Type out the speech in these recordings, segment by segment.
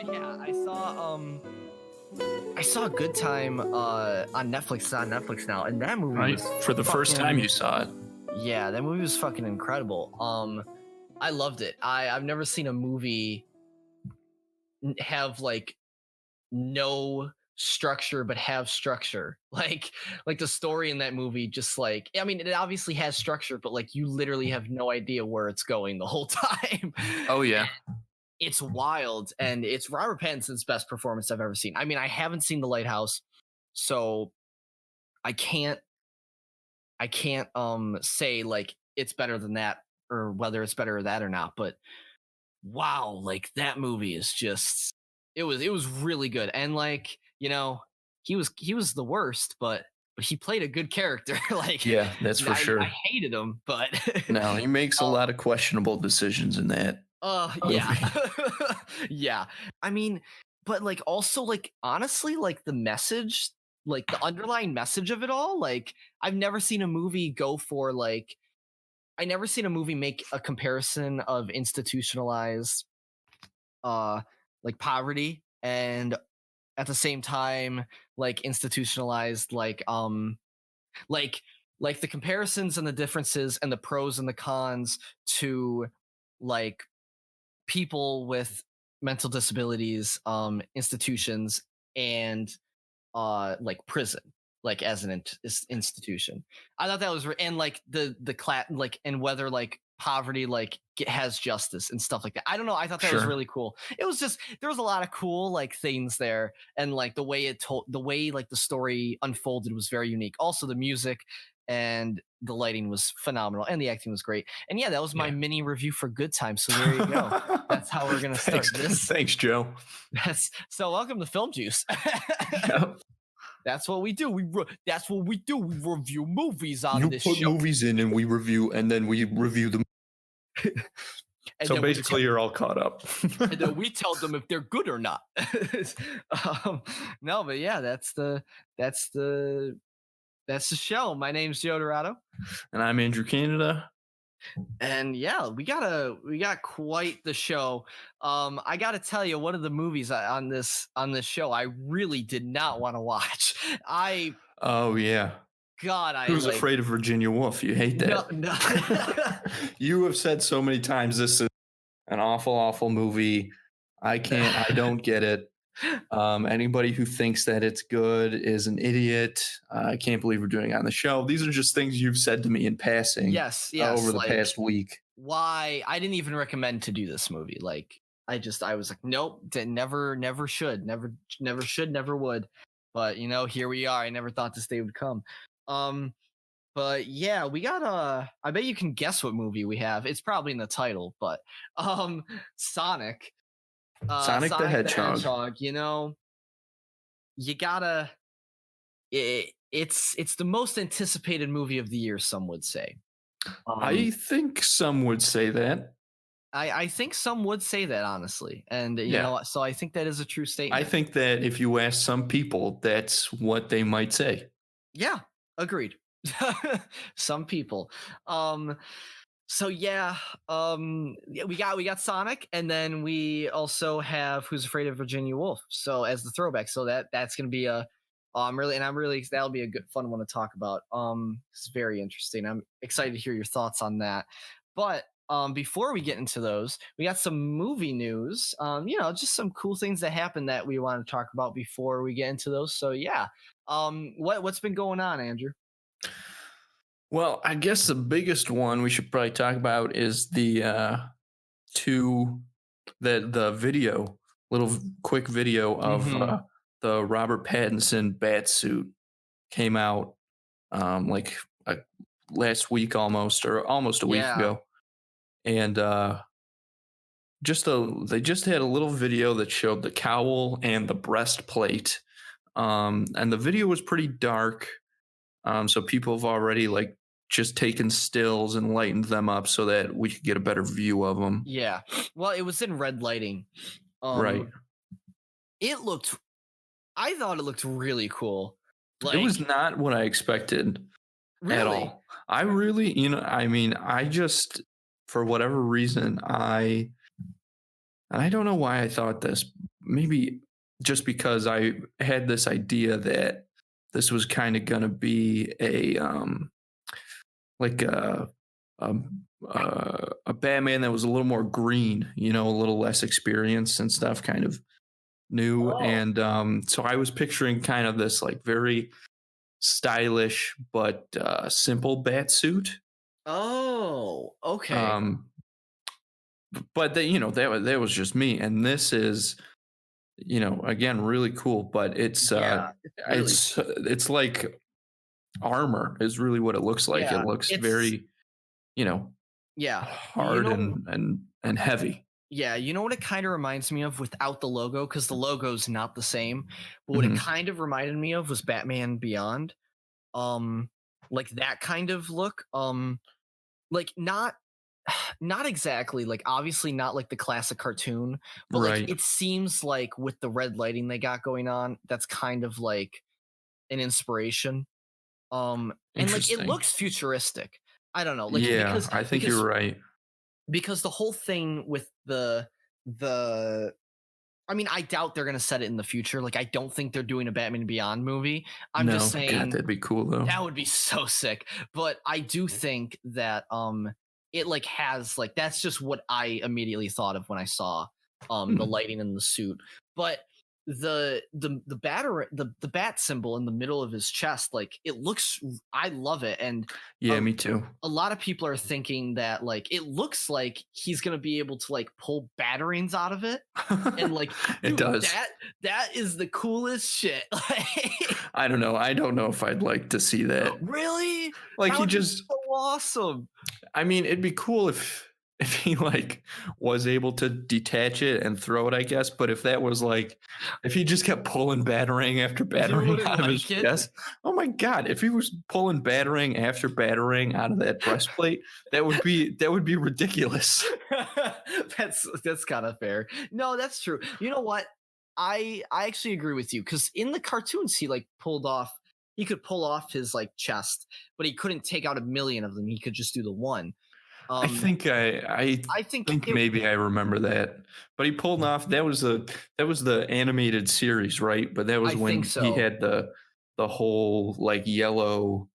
Yeah, I saw Good Time on Netflix. It's on Netflix now, and that movie Right, was for the first time you saw it. Yeah, that movie was fucking incredible. I loved it. I've never seen a movie have like no structure but have structure. Like the story in that movie, just like, I mean, it obviously has structure, but like you literally have no idea where it's going the whole time. Oh yeah. It's wild, and it's Robert Pattinson's best performance I've ever seen. I mean, I haven't seen The Lighthouse, so I can't say like it's better than that, or whether it's better than that or not, but wow, like that movie is just, it was really good. And like, he was the worst, but he played a good character. Like, Yeah, that's for sure. I hated him, but No, he makes a lot of questionable decisions in that. yeah. movie. Yeah. I mean, but like also like honestly, like the message, like the underlying message of it all, like I've never seen a movie go for like, I never seen a movie make a comparison of institutionalized like poverty, and at the same time like institutionalized like like the comparisons and the differences and the pros and the cons to like people with mental disabilities, institutions, and like prison, like as an institution. I thought that was and like the class, like, and whether like poverty like has justice and stuff like that. I don't know, I thought that was Sure. really cool. It was just, there was a lot of cool like things there, and like the way like the story unfolded was very unique. Also the music and the lighting was phenomenal, and the acting was great. And yeah, that was my mini review for Good Time. So there you go. That's how we're gonna start this. Thanks, Joe. So welcome to Film Juice. Yep. That's what we do. That's what we do. We review movies on this You put show. movies in and we review, and then we review them. And so basically, you're all caught up. And then we tell them if they're good or not. No, but yeah, that's the show. My name's Joe Dorado. And I'm Andrew Canada. And yeah, we got quite the show. I gotta tell you, one of the movies on this show I really did not want to watch. Oh yeah. God, Who's Afraid of Virginia Woolf? You hate that. No. You have said so many times this is an awful movie. I don't get it. Anybody who thinks that it's good is an idiot. I can't believe we're doing it on the show. These are just things you've said to me in passing. Yes, over the past week. Why I didn't even recommend to do this movie. Like I was like, nope, never should, never should, never would. But here we are. I never thought this day would come. But yeah, we got I bet you can guess what movie we have. It's probably in the title, but Sonic. Sonic the Hedgehog. You gotta. It's the most anticipated movie of the year, some would say. I think some would say that. I think some would say that, honestly, and you know, so I think that is a true statement. I think that if you ask some people, that's what they might say. Yeah, agreed. Some people. So yeah, we got Sonic, and then we also have Who's Afraid of Virginia Woolf. So as the throwback, so that's gonna be a that'll be a good fun one to talk about. It's very interesting. I'm excited to hear your thoughts on that. But before we get into those, we got some movie news. Just some cool things that happened that we want to talk about before we get into those. So yeah, what's been going on, Andrew? Well, I guess the biggest one we should probably talk about is the video, little quick video of the Robert Pattinson bat suit came out last week almost a week ago. And they just had a little video that showed the cowl and the breastplate. And the video was pretty dark. So people have already just taken stills and lightened them up so that we could get a better view of them. Yeah. Well, it was in red lighting. Right. I thought it looked really cool. It was not what I expected at all. I really, I just, for whatever reason, I don't know why I thought this. maybe just because I had this idea that this was kind of gonna be like a Batman that was a little more green, a little less experienced and stuff, kind of new. Oh. And so I was picturing kind of this like very stylish but simple bat suit. Oh, okay. Um, but that was just me, and this is again really cool. But Yeah, it's really it's like armor is really what it looks like. It yeah, looks it's very you know yeah. You hard know and heavy. yeah, you know what it kind of reminds me of without the logo, because the logo's not the same. But what it Hmm. kind of reminded me of was Batman Beyond. Um, like that kind of look. Like not exactly, like obviously not like the classic cartoon, but like Right. it seems like with the red lighting they got going on, that's kind of like an inspiration. And like it Interesting. looks futuristic. I don't know, like Yeah, I think you're right. because the whole thing with the I mean, I doubt they're gonna set it in the future. Like, I don't think they're doing a Batman Beyond movie. I'm just No, God, saying that'd be cool though. that would be so sick. But I do think that it like has like that's just what I immediately thought of when I saw the Hmm. lighting in the suit. But the bat symbol in the middle of his chest, like it looks, I love it. And Yeah, a, me too. a lot of people are thinking that like it looks like he's gonna be able to like pull batarangs out of it. And like, It dude, does. that is the coolest shit. I don't know. I don't know if I'd like to see that. Really? Like That he would be just so awesome. I mean, it'd be cool if he like was able to detach it and throw it, I guess. But if that was like if he just kept pulling batarang after You batarang wouldn't out of his like it? chest, oh my god, if he was pulling batarang after batarang out of that breastplate, that would be ridiculous. That's kind of fair. No, that's true. You know what? I actually agree with you, because in the cartoons he could pull off his like chest, but he couldn't take out a million of them. He could just do the one. I Um, think I I think think maybe I remember that. But he pulled off that was the animated series, right? But that was I think when he so. had the whole like yellow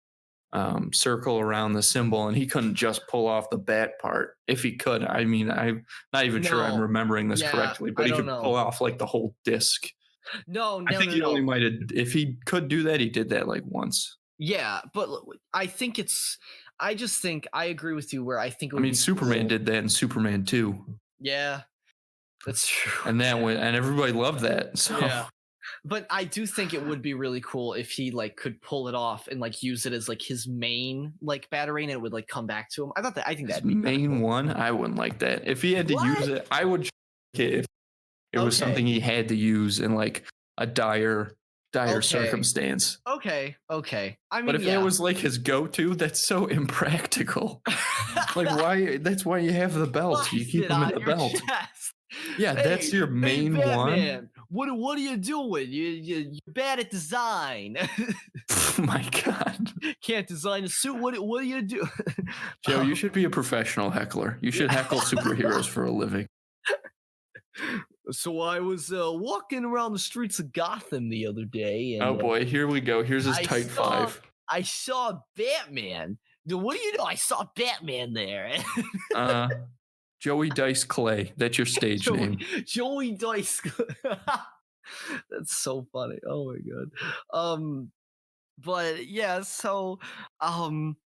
circle around the symbol, and he couldn't just pull off the bat part. If he could, I mean, I'm not even sure I'm No, remembering this yeah, correctly, but I he don't could pull know. off like the whole disc. No, I no, think no, he only no. might have, if he could do that, he did that like once. Yeah, but I think it's. I just think I agree with you where I think it I would mean, be Superman cool. did that in Superman 2, Yeah, that's true. and that went, and everybody loved that. So Yeah. But I do think it would be really cool if he like could pull it off and like use it as like his main like battery, and it would like come back to him. I think his that'd be kind of main cool. one, I wouldn't like that. If he had to use What? it, I would okay if it was Okay. something he had to use in like a dire Okay. circumstance. Okay. Okay. I But mean, if that yeah. was like his go-to, that's so impractical. Like why that's why you have the Why belt. You is keep it them in on the your belt. chest? Yeah, that's Hey, your hey, main one. Batman. What are you doing? You're bad at design. Oh my god. Can't design a suit. What do you do? Joe, you should be a professional heckler. You should Yeah. heckle superheroes for a living. So I was walking around the streets of Gotham the other day, Oh and boy, here we go. Here's his I type saw 5. I saw Batman. What do you know? I saw Batman there. Uh Joey Dice Clay. That's your stage Joey name. Joey Dice. That's so funny. Oh my god. But yeah, so um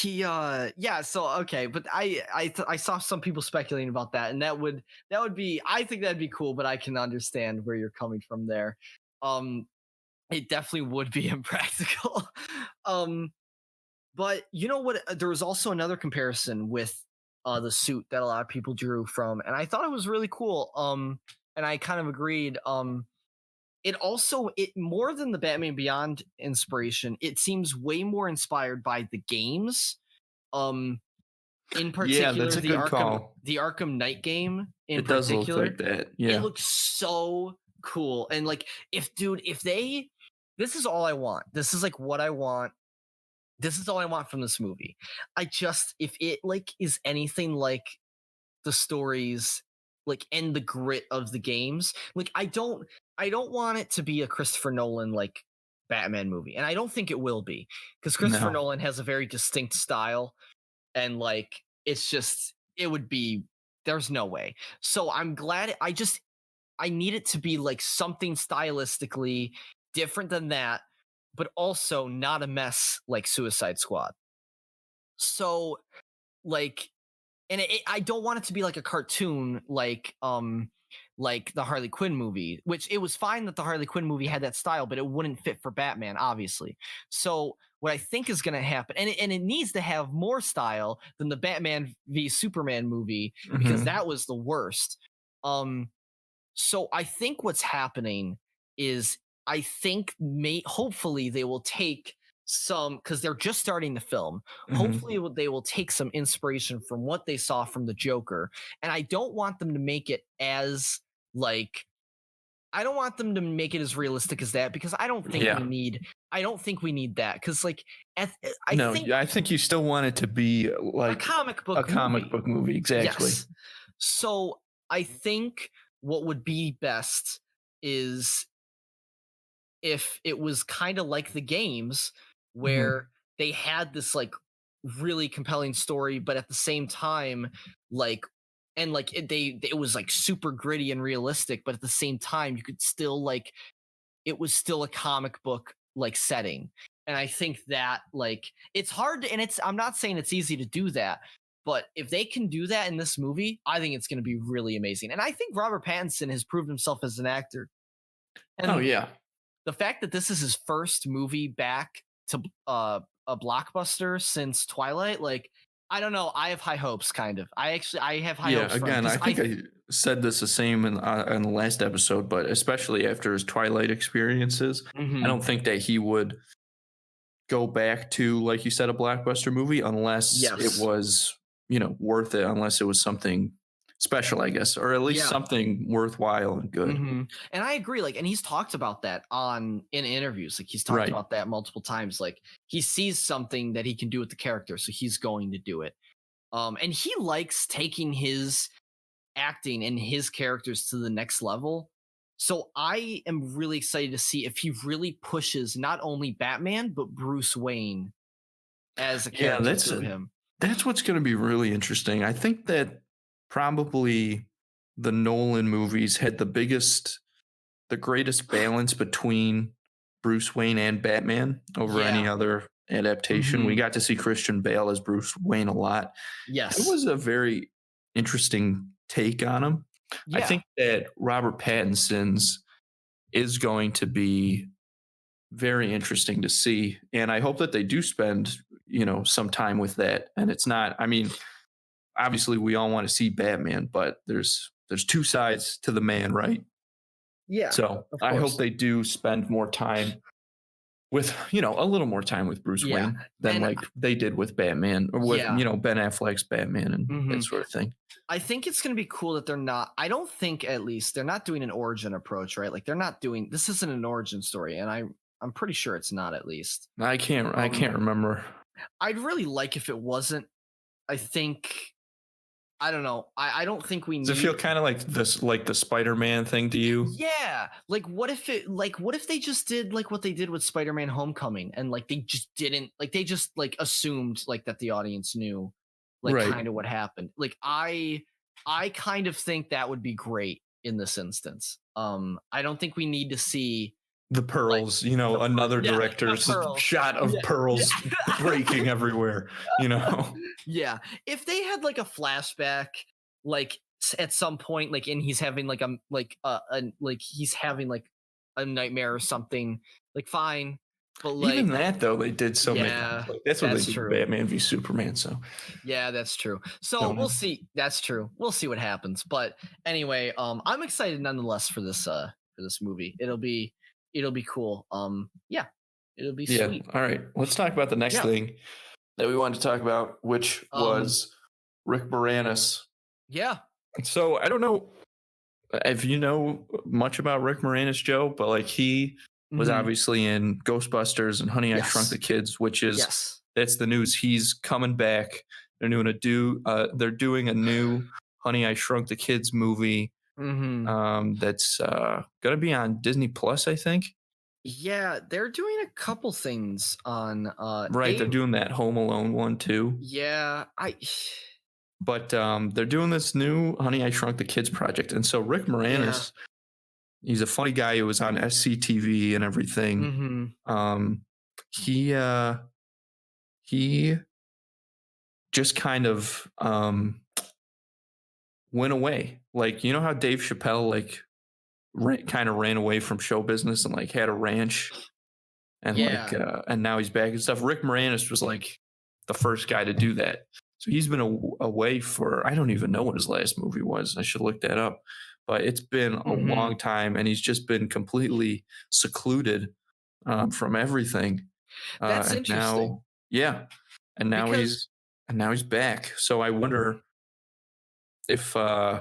yeah, so okay, but I saw some people speculating about that, and that would be, I think that'd be cool, but I can understand where you're coming from there. Um it definitely would be impractical. um but you know what, there was also another comparison with the suit that a lot of people drew from, and I thought it was really cool. And I kind of agreed. It more than the Batman Beyond inspiration, it seems way more inspired by the games. Um in Yeah, particular that's a good call. the Arkham Knight game in It does look particular. like that. It Yeah. looks so cool. And like, if they, this is all I want. This is like what I want. This is all I want from this movie. I just, if it like is anything like the stories like and the grit of the games. Like I don't want it to be a Christopher Nolan like Batman movie, and I don't think it will be because Christopher No. Nolan has a very distinct style, and like it's just it would be there's no way. So I'm glad I need it to be like something stylistically different than that, but also not a mess like Suicide Squad. So like and I don't want it to be like a cartoon like the Harley Quinn movie, which it was fine that the Harley Quinn movie had that style, but it wouldn't fit for Batman, obviously. So what I think is going to happen, and it needs to have more style than the Batman v Superman movie because Mhm. that was the worst. Um, so I think what's happening is I think hopefully they will take some because they're just starting the film. Mhm. Hopefully they will take some inspiration from what they saw from the Joker, and I don't want them to make it as like I don't want them to make it as realistic as that because Yeah. I don't think we need that because like I No, think yeah, I think you still want it to be a like comic a book comic movie. book movie. Exactly. Yes. So I think what would be best is if it was kind of like the games Mhm. where they had this like really compelling story, but at the same time, like and like it was like super gritty and realistic, but at the same time you could still like it was still a comic book like setting. And I think that like it's hard to, and it's I'm not saying it's easy to do that, but if they can do that in this movie, I think it's going to be really amazing. And I think Robert Pattinson has proved himself as an actor. Oh And yeah. the fact that this is his first movie back to a blockbuster since Twilight, like I don't know, I have high hopes kind of. I have high Yeah, hopes for him again, because I think I said this the same in the last episode, but especially after his Twilight experiences, I Mhm. don't think that he would go back to, like you said, a blockbuster movie unless it Yes. was, worth it, unless it was something special, I guess, or at least Yeah. something worthwhile and good. And I agree. Like, and he's talked about that in interviews. Like, he's talked Right. about that multiple times. Like, he sees something that he can do with the character, so he's going to do it. And he likes taking his acting and his characters to the next level. So I am really excited to see if he really pushes not only Batman but Bruce Wayne as a Yeah, character through him. that's what's going to be really interesting. I think that probably the Nolan movies had the greatest balance between Bruce Wayne and Batman over any Yeah. other adaptation. We hmm got to see Christian Bale as Bruce Wayne a lot. It Yes. was a very interesting take on him. I Yeah. think that Robert Pattinson's is going to be very interesting to see, and I hope that they do spend, some time with that. And it's not, I mean, obviously we all want to see Batman, but there's two sides to the man, right? Yeah. So Of I hope course. they do spend more time with, a little more time with Bruce Yeah. Wayne than And like they did with Batman or with, yeah. Ben Affleck's Batman and that hmm sort of thing. I think it's going to be cool that they're not. I don't think at least they're not doing an origin approach, right? Like they're not doing this isn't an origin story, and I'm pretty sure it's not at least. I can't remember. I'd really like if it wasn't. I think I don't know. I don't think we Does it feel need. kind of like this, like the Spider-Man thing to you? Yeah, what if they just did like what they did with Spider-Man Homecoming and like they just didn't like they just like assumed like that the audience knew like Right. kind of what happened. Like I kind of think that would be great in this instance. I don't think we need to see The like pearls, another yeah, the director's pearls. shot of Yeah. pearls breaking everywhere, Yeah. If they had like a flashback, like at some point, like and he's having like like he's having like a nightmare or something, like fine. But Even like that though, they did so many times. yeah, Like that's what they that's did with true. Batman v Superman. So Yeah, that's true. So don't we'll know. see. That's true. We'll see what happens. But anyway, I'm excited nonetheless for this movie. It'll be cool. Yeah, it'll be Yeah. sweet. All right. Let's talk about the next Yeah. thing that we wanted to talk about, which Um was Rick Moranis. yeah. So I don't know if you know much about Rick Moranis, Joe, but like he was hmm obviously in Ghostbusters and Honey I Shrunk Yes. the Kids, which is Yes. that's the news. He's coming back. They're doing a new Honey, I Shrunk the Kids movie. Mm-hmm. That's gonna be on Disney Plus, I think. Yeah, they're doing a couple things on Right, they're they doing that Home Alone one too. yeah, I But they're doing this new Honey, I Shrunk the Kids project, and so Rick yeah. Moranis, he's a funny guy who was on SCTV and everything. Mm-hmm. Um, he he just kind of went away. Like, you know how Dave Chappelle like kind of ran away from show business and like had a ranch and like Yeah. and now he's back and stuff. Rick Moranis was like the first guy to do that. So he's been away for, I don't even know what his last movie was. I should look that up. But it's been a Mm-hmm. long time, and he's just been completely secluded from everything. That's And interesting now, yeah, and now because he's back. So if I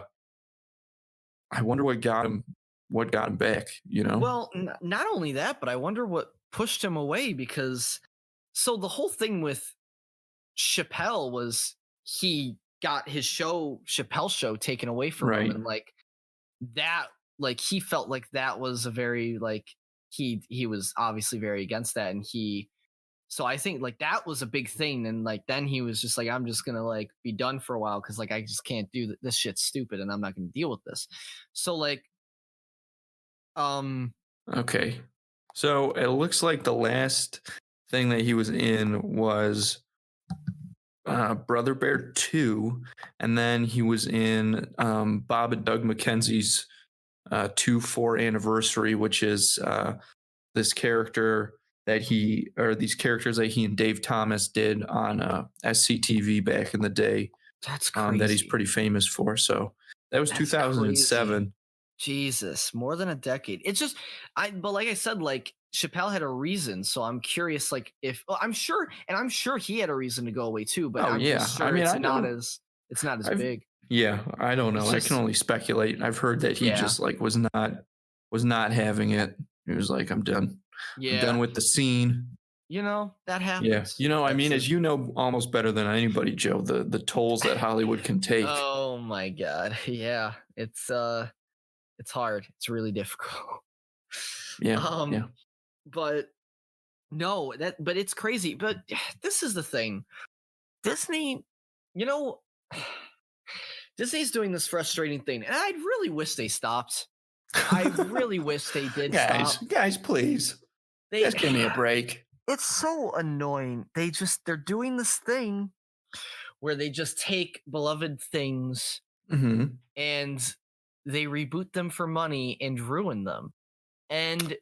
wonder what got him back. You know? well, not only that, but I wonder what pushed him away because so the whole thing with Chappelle was he got his show Chappelle show taken away from him Right. and like that like he felt like that was a very like he was obviously very against that and he so I think like that was a big thing and like then he was just like I'm just gonna like be done for a while because like I just can't do this shit's stupid and I'm not gonna deal with this so like um Okay. So it looks like the last thing that he was in was Brother Bear 2, and then he was in Bob and Doug McKenzie's 2-4 anniversary, which is this character these characters that he and Dave Thomas did on SCTV back in the day, that's that he's crazy pretty famous for. So that was that's crazy 2007. Jesus, more than a decade. It's just but like I said, like Chappelle had a reason, so I'm curious, like if well, I'm sure he had a reason to go away too, but Oh I'm yeah, just I sure mean, I don't. it's not as I've big. Yeah, I don't know. It's I can just only speculate. I've heard that he yeah, just like was not having it. He was like, I'm done. I'm done yeah. with the scene. That Yeah. happens. I mean, That's a as you know almost better than anybody, Joe, the tolls that Hollywood can take. oh my god, yeah. It's hard. It's really difficult. Yeah. um, Yeah. but no, but it's crazy. But this is the thing. Disney, you know, Disney's doing this frustrating thing, and I really wish they stopped. I really wish they did stop. Guys, please. They Just give me a break. it's so annoying. They're doing this thing where they just take beloved things Hmm. and they reboot them for money and ruin them. And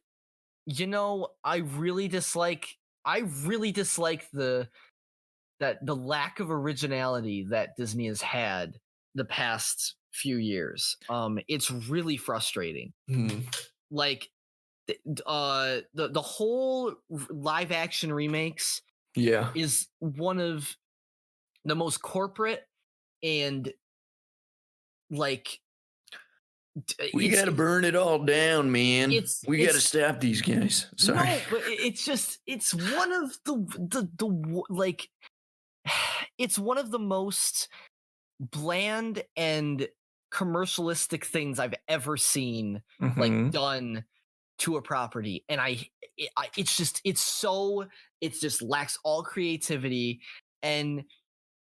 I really dislike the lack of originality that Disney has had the past few years. It's really frustrating. Hmm. Like the whole live action remakes Yeah. is one of the most corporate and like We got it's to burn it all down, man. We got to it's stop these guys. Sorry. no, but it's just it's one of the like it's one of the most bland and commercialistic things I've ever seen like Hmm. done to a property and it's just it just lacks all creativity and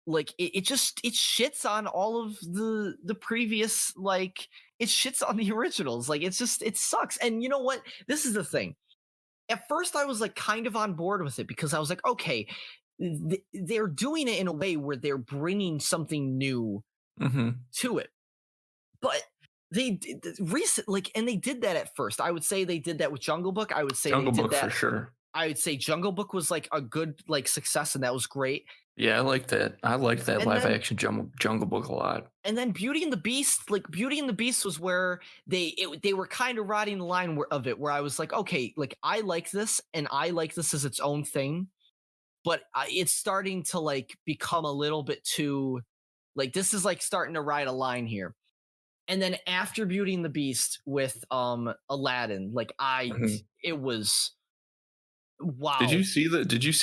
like it shits on all of the previous like it shits on the originals like it sucks and you know what this is the thing at first I was like kind of on board with it because I was like okay they're doing it in a way where they're bringing something new Hmm. to it but they recent like and they did that at first I would say they did that with Jungle Book I would say they Jungle did Book for that sure. I would say Jungle Book was like a good like success and that was great Yeah, I like that. I like that and live then action Jungle Book a lot. Beauty and the Beast, like Beauty and the Beast was where they were kind of riding the line of it, where I was like, okay, like I like this, and I like this as its own thing, but it's starting to like become a little bit too, like this is like starting to ride a line here. And then after Beauty and the Beast with Aladdin, like Mhm. it was Did you wow. see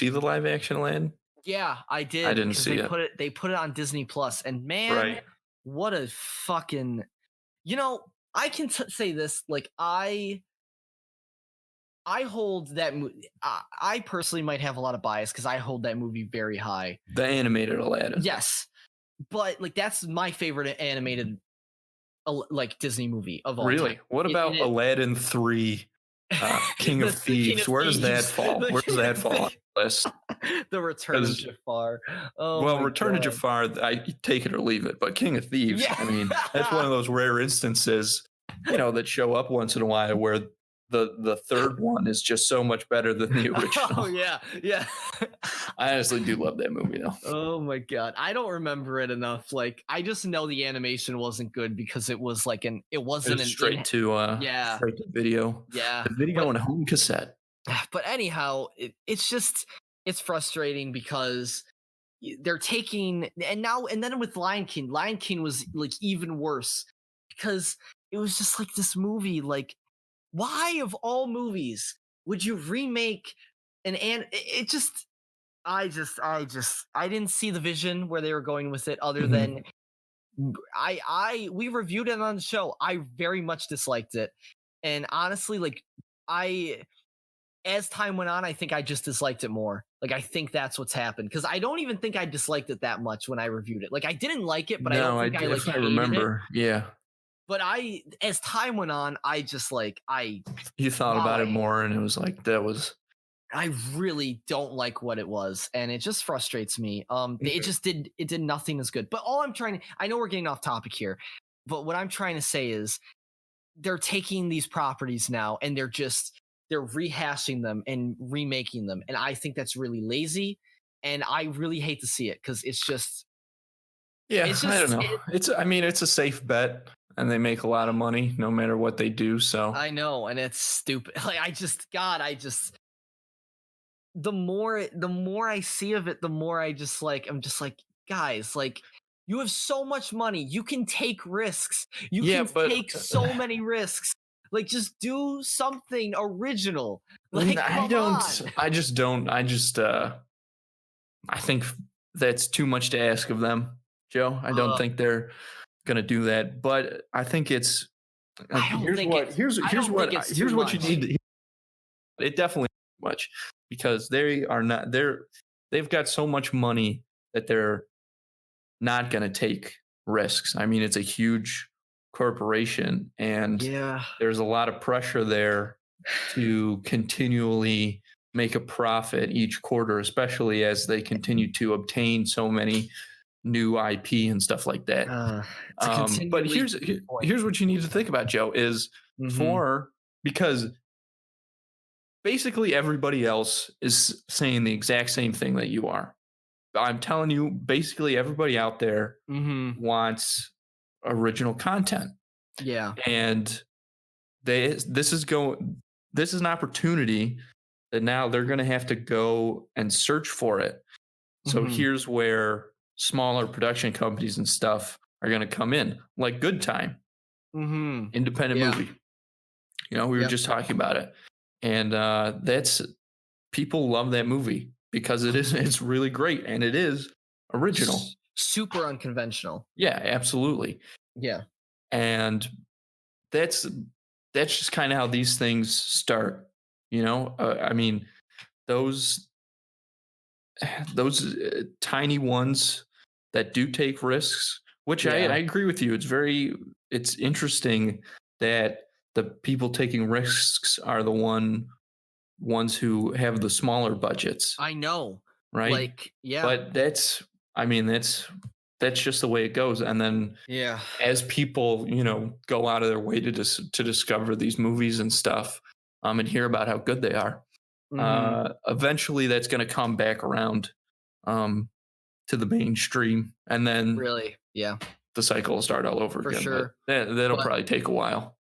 the live action Aladdin? Yeah, I I did didn't because see it. they put it on Disney Plus, and man, Right. what a fucking, you know, I can say this, like I hold that I personally might have a lot of bias because I hold that movie very high. The animated Aladdin. Yes, but like that's my favorite animated like Disney movie of all time. Really? What about Aladdin 3, King of The King Thieves? of Where does that Thieves. fall? Where does that fall on the list? The Return of Jafar. Oh Well, my Return of God. Jafar, I take it or leave it, but King of Thieves, Yeah. I mean, that's one of those rare instances, that show up once in a while where the third one is just so much better than the original. Oh yeah, yeah. I honestly do love that movie though. Oh my God, I don't remember it enough. Like, I just know the animation wasn't good because it was like it wasn't an Straight to yeah, straight to video. yeah. The video and home cassette. But anyhow, it's just it's frustrating because they're taking and then with Lion King was like even worse because it was just like this movie. Like, why of all movies would you remake it just I didn't see the vision where they were going with it other than I we reviewed it on the show. I very much disliked it. And honestly, like I as time went on, I think I just disliked it more. Like I think that's what's happened because I don't even think I disliked it that much when I reviewed it. Like I didn't like it, but I don't No, think I like if I hated it. remember, yeah. But as time went on, I just like You thought about it more, and it was like that was. I really don't like what it was, and it just frustrates me. It did nothing as good. But I know we're getting off topic here, but what I'm trying to say is they're taking these properties now and they're rehashing them and remaking them, and I think that's really lazy, and I really hate to see it because it's just I don't know. It's a safe bet, and they make a lot of money no matter what they do. So I know, and it's stupid. Like the more I see of it, the more I'm just like, guys, like you have so much money, you can take risks, you can take so many risks. Like, just do something original. Like, I just don't. I think that's too much to ask of them, Joe. I don't think they're gonna do that. But I think it's. Here's what you need to. It definitely much because they've got so much money that they're not going to take risks. I mean, it's a huge corporation and there's a lot of pressure there to continually make a profit each quarter, especially as they continue to obtain so many new IP and stuff like that. But here's what you need to think about, Joe, is because basically everybody else is saying the exact same thing that you are. I'm telling you, basically everybody out there wants original content. Yeah. And this is an opportunity that now they're going to have to go and search for it. So here's where smaller production companies and stuff are going to come in, like Good Time, independent movie. We were just talking about it. And that's people love that movie because it's really great and it is original, super unconventional. Yeah, absolutely. Yeah, and that's just kind of how these things start. I mean, those tiny ones that do take risks, which I agree with you. It's interesting that the people taking risks are the ones who have the smaller budgets. I know. Right. Like, yeah. But that's just the way it goes. And then as people, go out of their way to discover these movies and stuff, and hear about how good they are, eventually that's going to come back around to the mainstream, and then the cycle will start all over again. Sure. But that'll probably take a while.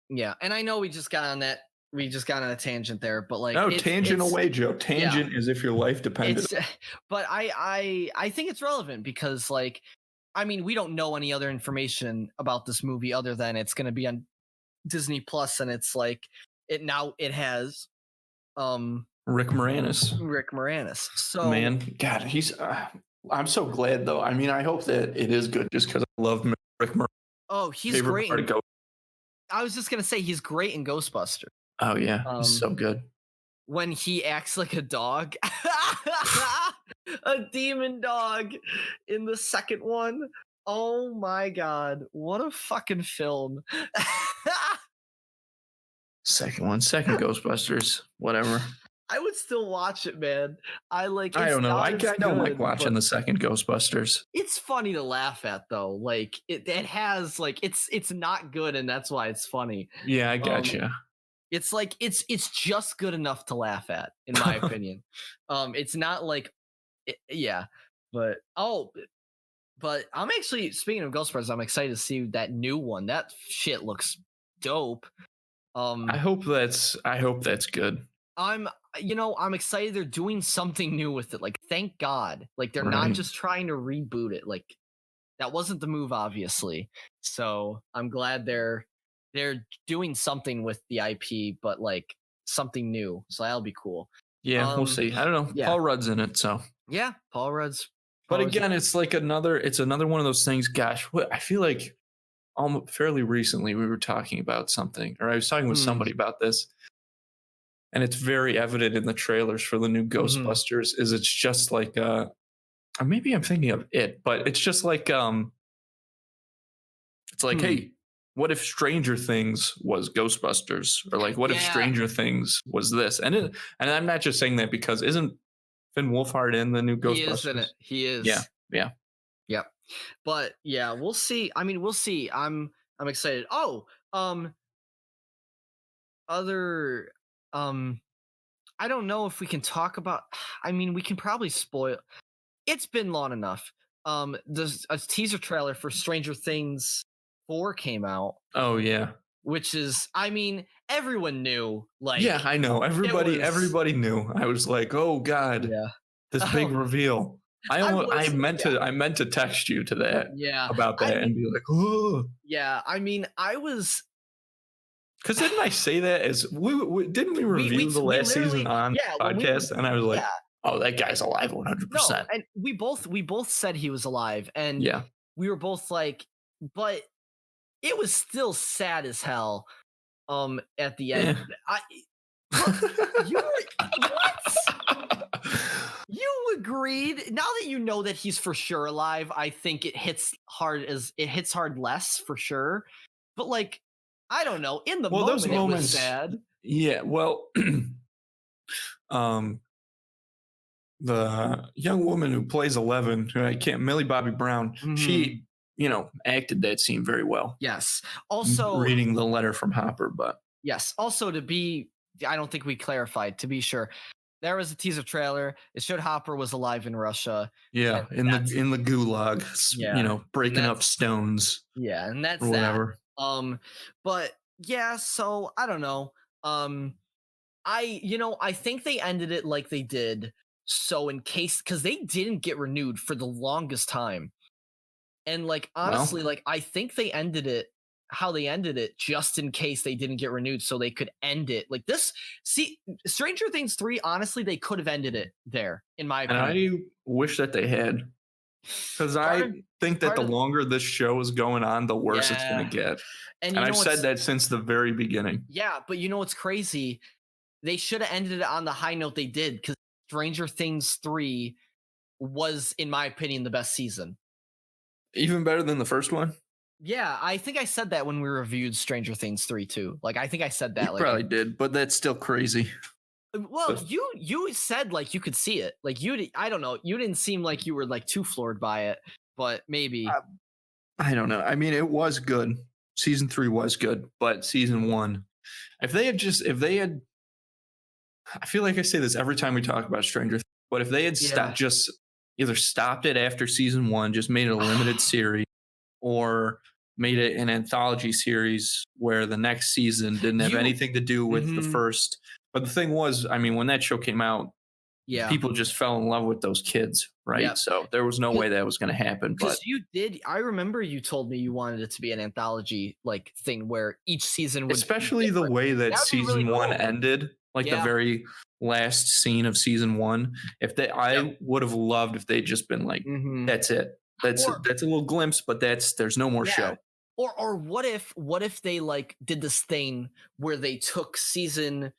Yeah, and I know we just got on a tangent there, but like tangent away, Joe. Tangent is if your life depended. But I think it's relevant because, like, I mean, we don't know any other information about this movie other than it's going to be on Disney Plus, and it's like it has Rick Moranis. So man, God, he's. I'm so glad though. I mean, I hope that it is good, just because I love Rick Murray, Oh, he's favorite great part of Ghost. I was just gonna say he's great in Ghostbusters. Oh yeah, he's so good. When he acts like a dog, a demon dog in the second one. Oh my god, what a fucking film! Second Ghostbusters, whatever. I would still watch it, man. I like. I It's don't know. not I as don't like good, watching but the second Ghostbusters. it's funny to laugh at though. Like it has like it's not good, and that's why it's funny. Yeah, I Um, gotcha. it's like it's just good enough to laugh at, in my opinion. It's not like yeah, but but I'm actually speaking of Ghostbusters, I'm excited to see that new one. That shit looks dope. I hope that's good. I'm I'm excited they're doing something new with it. Like thank God. Like they're not Right. just trying to reboot it. Like that wasn't the move obviously. So, I'm glad they're doing something with the IP but like something new. So that'll be cool. Yeah, we'll see. I don't know. Yeah. Paul Rudd's in it, so. Yeah, Paul Rudd's. But again, it's like another one of those things. Gosh, what I feel like almost fairly recently we were talking about something, or I was talking with somebody about this, and it's very evident in the trailers for the new Ghostbusters. Is it's just like or maybe I'm thinking of it, but it's just like it's like, hey, what if Stranger Things was Ghostbusters, or like what if Stranger Things was this? And I'm not just saying that because isn't Finn Wolfhard in the new Ghostbusters? He is in it. He is. Yeah. Yep. But yeah, we'll see. I mean, we'll see. I'm excited. Oh, other I don't know if we can talk about I mean, we can probably spoil. It's been long enough. There's a teaser trailer for Stranger Things 4 came out. Oh yeah. Which is, I mean, everyone knew. Like, yeah, I know. Everybody knew. I was like, oh god, this big reveal. I meant to text you to that. About that and be like, oh. Yeah, I mean, I was. Because didn't I say that as didn't we review the last season on the podcast? And I was like, oh, that guy's alive 100%. No, and we both said he was alive, and we were both like, but it was still sad as hell. At the end, what? You agreed. Now that you know that he's for sure alive, I think it hits hard less for sure. But like, I don't know. In the moment, those moments, it was sad. Yeah. Well, the young woman who plays 11, who I can't, Millie Bobby Brown, she, acted that scene very well. Yes. Also, reading the letter from Hopper, but yes. Also, I don't think we clarified. To be sure, there was a teaser trailer. It showed Hopper was alive in Russia. Yeah, in the gulag. Breaking up stones. Yeah, and that's whatever. That. But yeah, so I don't know. I think they ended it like they did. So in case, because they didn't get renewed for the longest time. And like, honestly, like I think they ended it how they ended it just in case they didn't get renewed so they could end it like this. See, Stranger Things 3, honestly, they could have ended it there, in my opinion. And I wish that they had. Because I think that the longer this show is going on, the worse it's going to get. And I've said that since the very beginning. Yeah, but you know what's crazy? They should have ended it on the high note they did, because Stranger Things 3 was, in my opinion, the best season. Even better than the first one? Yeah, I think I said that when we reviewed Stranger Things 3 too. Like, I think I said that. You probably did, but that's still crazy. Well, you said like you could see it. Like I don't know. You didn't seem like you were like too floored by it, but maybe. I don't know. I mean, it was good. Season 3 was good, but season 1, if they had, I feel like I say this every time we talk about Stranger Things, but if they had just either stopped it after season 1, just made it a limited series, or made it an anthology series where the next season didn't have anything to do with the first. But the thing was, I mean, when that show came out, people just fell in love with those kids, right? Yep. So there was no way that was going to happen. Because I remember you told me you wanted it to be an anthology like thing where each season would, especially the way that season 1 ended, like the very last scene of season 1. I would have loved if they'd just been like, that's it. That's Or a little glimpse, but there's no more show. Or what if they like did this thing where they took season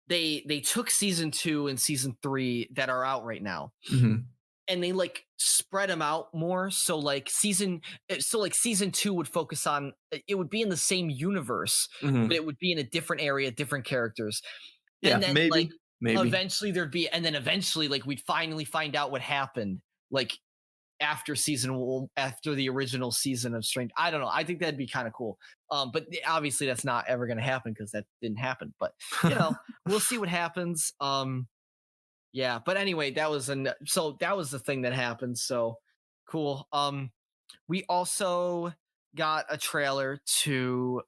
2 and season 3 that are out right now, and they like spread them out more. So like season 2 would focus on, it would be in the same universe, but it would be in a different area, different characters. Yeah, and then maybe. Eventually eventually like we'd finally find out what happened like after the original season of Strange. I don't know. I think that'd be kind of cool. But obviously that's not ever going to happen because that didn't happen. But we'll see what happens. Yeah. But anyway, that was the thing that happened. So cool. We also got a trailer to.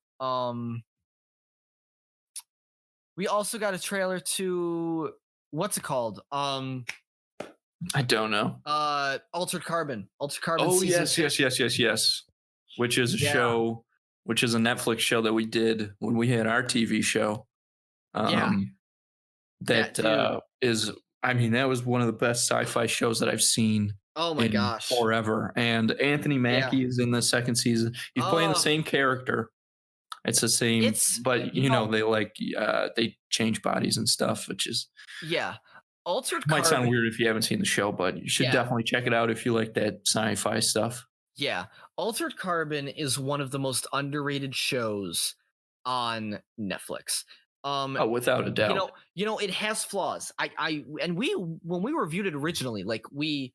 What's it called? I don't know. Altered Carbon. Oh, yes. Which is a show, which is a Netflix show that we did when we had our TV show. That was one of the best sci-fi shows that I've seen. Oh my gosh. Forever. And Anthony Mackie is in the second season. He's playing the same character. It's the same, but they change bodies and stuff, which is Altered might Carbon sound weird if you haven't seen the show, but you should definitely check it out if you like that sci-fi stuff. Yeah, Altered Carbon is one of the most underrated shows on Netflix. Without a doubt. It has flaws. When we reviewed it originally, like we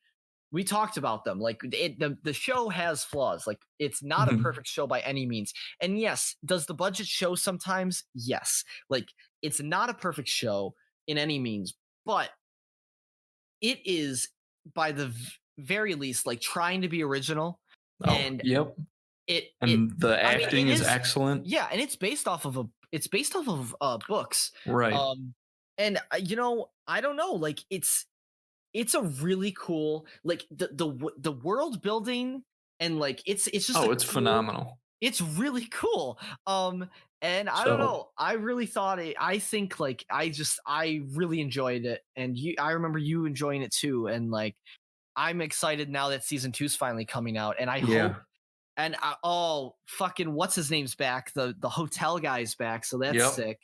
talked about them. Like the show has flaws. Like it's not a perfect show by any means. And yes, does the budget show sometimes? Yes. Like it's not a perfect show in any means, but it is by the very least like trying to be original. And the acting is excellent. Yeah, and it's based off of books. Right. And I don't know, like it's a really cool, like the world building, and like it's just it's phenomenal. It's really cool. And I don't know, I really thought I think like I really enjoyed it, and I remember you enjoying it too, and like I'm excited now that season 2 is finally coming out, and I hope. And fucking what's his name's back? The hotel guy's back, so that's sick.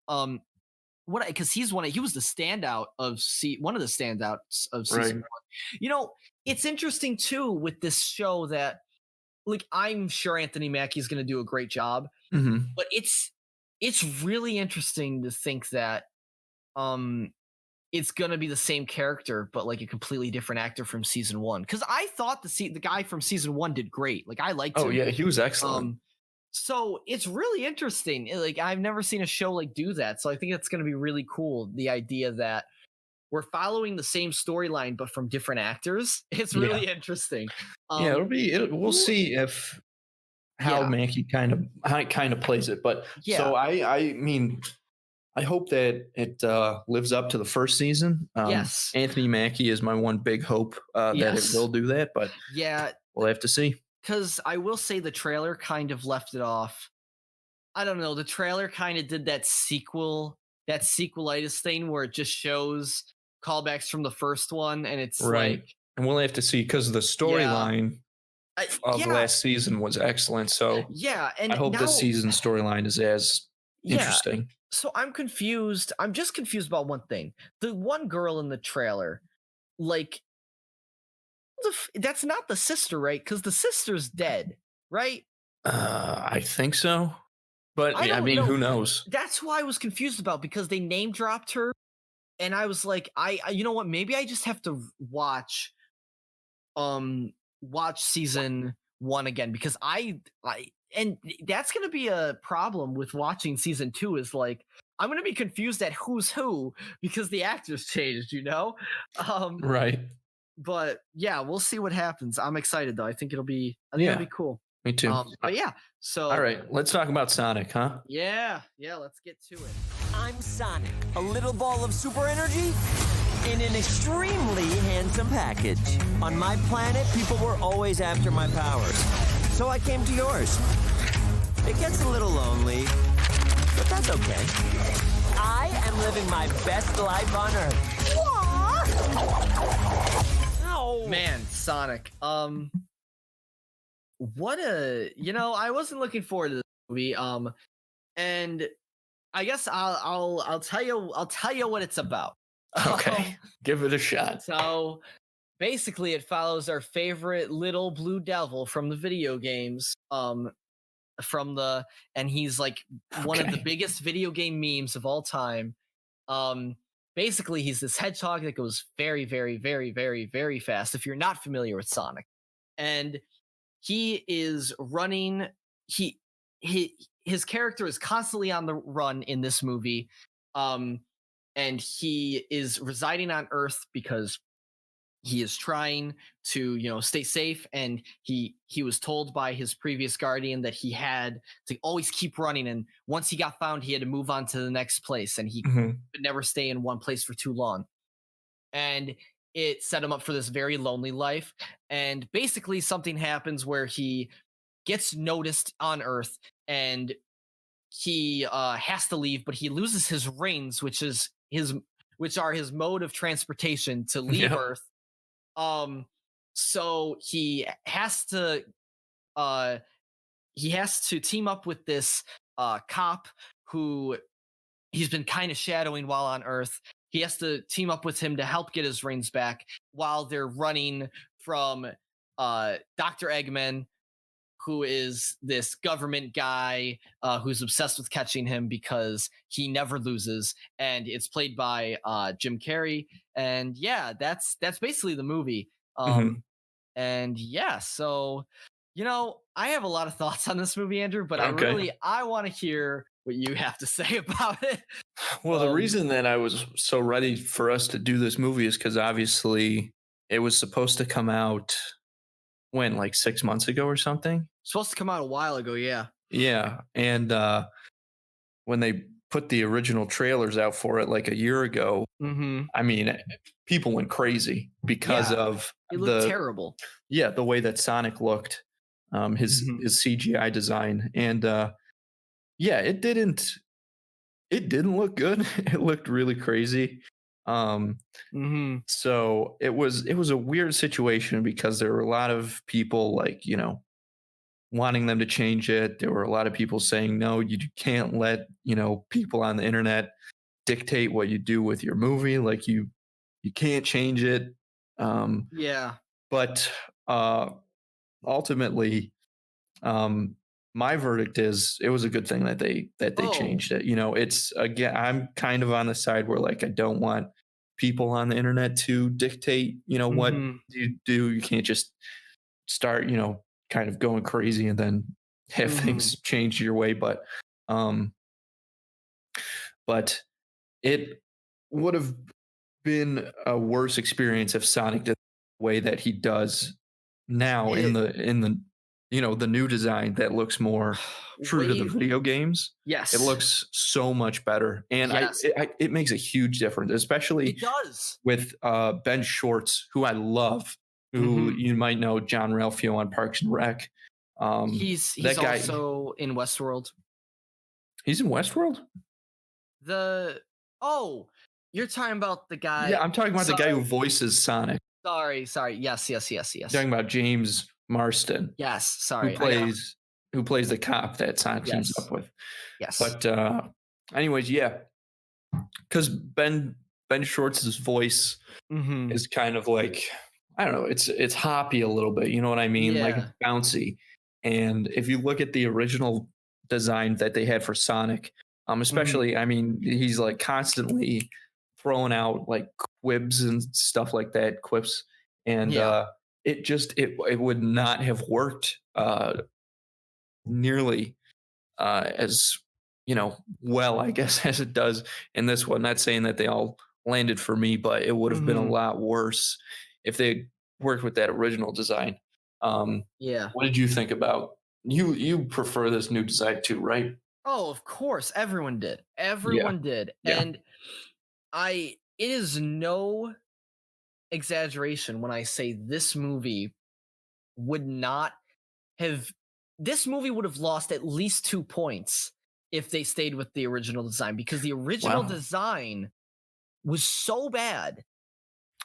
Because he was the standout of one of the standouts of season 1. It's interesting too with this show that, like, I'm sure Anthony Mackie is going to do a great job, but it's really interesting to think that it's going to be the same character, but like a completely different actor from season 1. Because I thought the guy from season 1 did great. Like I liked him. Oh yeah, he was excellent. So it's really interesting. Like I've never seen a show like do that. So I think it's going to be really cool. The idea that we're following the same storyline, but from different actors. It's really interesting. We'll see how Mackie kind of plays it. But so I mean, I hope that it lives up to the first season. Yes. Anthony Mackie is my one big hope that it will do that, but we'll have to see. Because I will say the trailer kind of left it off. I don't know. The trailer kind of did that sequelitis thing where it just shows callbacks from the first one, and it's like, and we'll have to see because the storyline of last season was excellent. So and I hope this season's storyline is as interesting. So I'm confused. I'm just confused about one thing. The one girl in the trailer, like, that's not the sister, right? Because the sister's dead, right? I think so. But I mean, who knows? That's why I was confused about, because they name dropped her. And I was like, you know what? Maybe I just have to watch season 1 again, because and that's going to be a problem with watching season 2 is like, I'm going to be confused at who's who because the actors changed, right. But yeah, we'll see what happens. I'm excited though. I think it'll be cool. Me too. But yeah, so. All right, let's talk about Sonic, huh? Yeah, let's get to it. I'm Sonic, a little ball of super energy in an extremely handsome package. On my planet, people were always after my powers, so I came to yours. It gets a little lonely, but that's okay. I am living my best life on Earth. Oh, No! Man, Sonic. What a I wasn't looking forward to this movie. And I guess I'll tell you what it's about. Okay, give it a shot. So basically, it follows our favorite little blue devil from the video games. And he's like one of the biggest video game memes of all time. Basically, he's this hedgehog that goes very, very, very, very, very fast. If you're not familiar with Sonic, and he is running, his character is constantly on the run in this movie, and he is residing on Earth because he is trying to stay safe, and he was told by his previous guardian that he had to always keep running, and once he got found he had to move on to the next place, and he could never stay in one place for too long, and it set him up for this very lonely life. And basically something happens where he gets noticed on Earth, and he has to leave, but he loses his rings, which are his mode of transportation to leave Earth. So he has to team up with this cop who he's been kind of shadowing while on Earth. He has to team up with him to help get his rings back while they're running from Dr. Eggman, who is this government guy who's obsessed with catching him because he never loses, and it's played by Jim Carrey. And yeah, that's basically the movie. And yeah, so I have a lot of thoughts on this movie, Andrew, but I want to hear what you have to say about it. Well, the reason that I was so ready for us to do this movie is because obviously it was supposed to come out when, like 6 months ago or something? Supposed to come out a while ago, yeah. Yeah, and when they put the original trailers out for it like a year ago, I mean, people went crazy because of it looked terrible. Yeah, the way that Sonic looked, his CGI design, and yeah, it didn't look good. It looked really crazy. So it was a weird situation because there were a lot of people like, wanting them to change it. There were a lot of people saying, no, you can't let, people on the internet dictate what you do with your movie. Like you can't change it. But ultimately, my verdict is it was a good thing that they changed it. It's, again, I'm kind of on the side where like I don't want people on the internet to dictate, what you do. You can't just start, kind of going crazy and then have things change your way. But it would have been a worse experience if Sonic did the way that he does now in the the new design that looks more true to the video games. Yes, it looks so much better, and it makes a huge difference, especially it does with Ben Schwartz, who I love, who you might know, John Ralphio on Parks and Rec. He's also in Westworld. He's in Westworld. You're talking about the guy. Yeah, I'm talking about the guy who voices Sonic. Sorry. Yes. Talking about James Marsden. Yes, sorry. Who plays the cop that Sonic teams up with. Yes. But anyways, yeah. Because Ben Schwartz's voice is kind of like, I don't know, it's hoppy a little bit, you know what I mean? Yeah. Like it's bouncy. And if you look at the original design that they had for Sonic, especially, I mean, he's like constantly throwing out like quibs and stuff like that, quips. And it would not have worked nearly as well, I guess, as it does in this one. Not saying that they all landed for me, but it would have been a lot worse if they worked with that original design. What did you think about? You prefer this new design too, right? Oh, of course, everyone did. Did, and it is no exaggeration when I say this movie would have lost at least 2 points if they stayed with the original design, because the original design was so bad.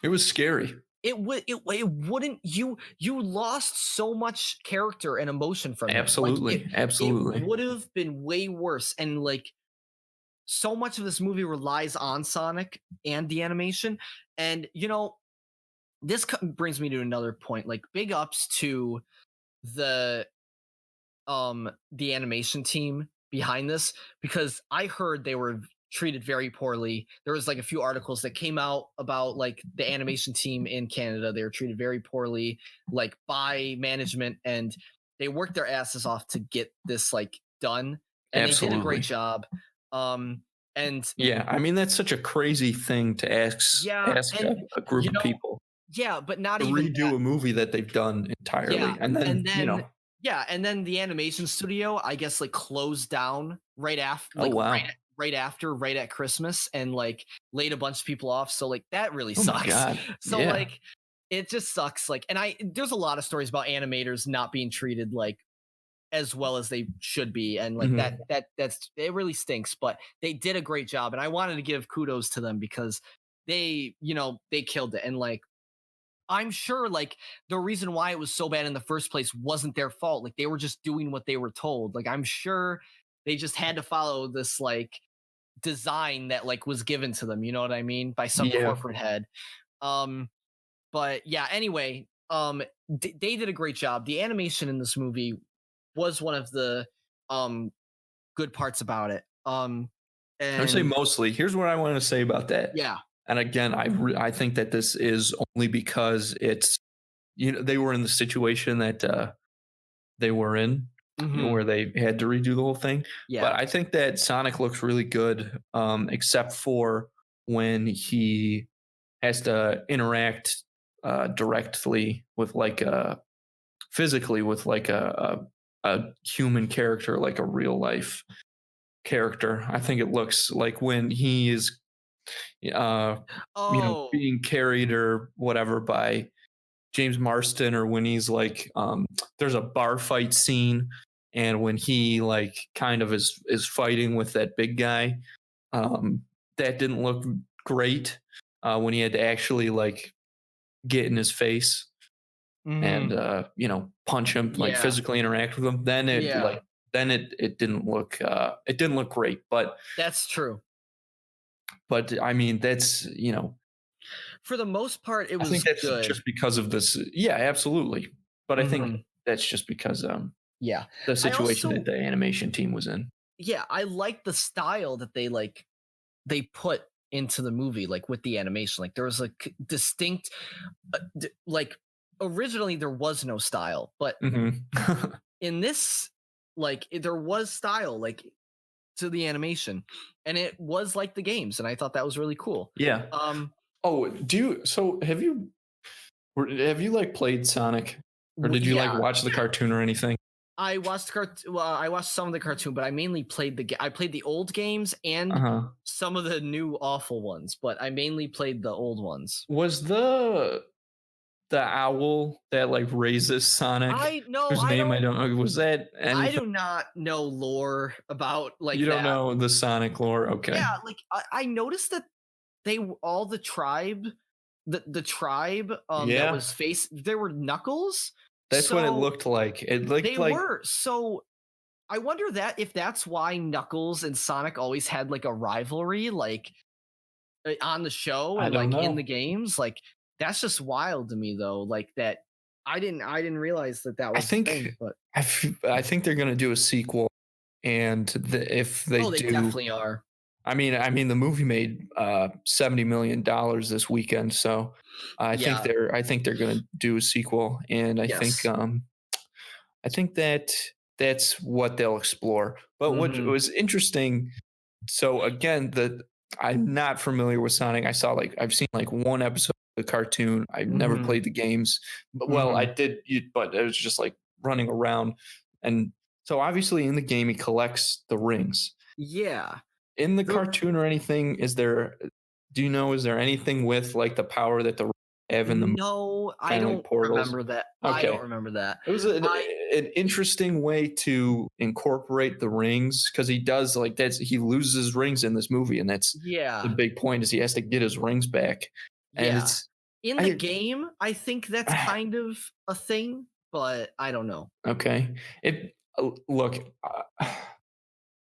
It was scary. it wouldn't you lost so much character and emotion from him. Like Absolutely. it Absolutely. would have been way worse. And like so much of this movie relies on Sonic and the animation. And this brings me to another point. Like big ups to the the animation team behind this, because I heard they were treated very poorly. There was like a few articles that came out about like the animation team in Canada. They were treated very poorly, like by management, and they worked their asses off to get this like done, and they did a great Absolutely. job. And Yeah, I mean that's such a crazy thing to ask yeah, and a group of people yeah, but not to even that. redo a movie that they've done Yeah, entirely, and and then then yeah, and then the animation studio, I guess, like closed down right after, oh like wow, right at Christmas, and like laid a bunch of people off. So like that really oh my sucks. god, So yeah, like it just sucks. Like, and there's a lot of stories about animators not being treated like as well as they should be, and like Mhm. that's it really stinks. But they did a great job, and I wanted to give kudos to them because they killed it. And like I'm sure like the reason why it was so bad in the first place wasn't their fault. Like they were just doing what they were told. Like I'm sure they just had to follow this like design that like was given to them, you know what I mean, by some Yeah. corporate head. Um but yeah, anyway, they did a great job. The animation in this movie was one of the um good parts about it. I would say And mostly. Here's what I want to say about that. yeah. And again, I think that this is only because it's they were in the situation that they were in, Mhm. where they had to redo the whole thing. But Yeah. I think that Sonic looks really good, except for when he has to interact directly with like physically with like a human character, like a real life character. I think it looks like when he is uh Oh. being carried or whatever by James Marston, or when he's like there's a bar fight scene, and when he like kind of is fighting with that big guy, um that didn't look great, when he had to actually like get in his face and Mhm. punch him, like Yeah. physically interact with him, then Yeah. it didn't look great. That's true. But I mean that's For the most part, it I think was that's good. just because of this. Yeah, absolutely. But I think Mhm. that's just because Yeah. the I situation that also the animation team was in. yeah, I like the style that they put into the movie, like with the animation. Like there was a distinct like originally there was no style, but Mhm. in this like there was style like to the animation, and it was like the games, and I thought that was really cool. Yeah. Um Oh, have you like played Sonic, or did you like yeah, watch the cartoon or anything? I watched I watched some of the cartoon, but I mainly played I played the old games and Uh-huh. some of the new awful ones, but I mainly played the old ones. Was the owl that like raises Sonic, I no, whose name I don't know, was that I anything? do not know lore about like You don't that. know the Sonic lore? Okay. Yeah, like I noticed that all the tribe, the tribe that Yeah. was there were Knuckles. That's what it So looked like. It looked they like were. So I wonder that if that's why Knuckles and Sonic always had like a rivalry, like on the show I and don't like in the know. games. Like that's just wild to me though. Like that I didn't realize that I was the think thing. But I think they're gonna do a sequel, and if they oh, they do, definitely are. I mean, the movie made $70 million this weekend, so Yeah. I think they're gonna do a sequel, and Yes. I think that that's what they'll explore. But what Hmm. was interesting, so again, I'm not familiar with Sonic. I've seen like one episode of the cartoon. I've never Hmm. played the games. But well, I Hmm. did, but it was just like running around, and so obviously in the game he collects the rings. Yeah. In the The cartoon or anything, do you know, is there anything with like the power that the rings have in the movie, No, I kind of like don't portals? remember that. I don't Okay. remember that. It was I an interesting way to incorporate the rings, because he does like he loses his rings in this movie, and that's the yeah. big point is he has to get his rings back, and Yeah. In the game, I think that's kind of a thing, but I don't know. Okay. Look,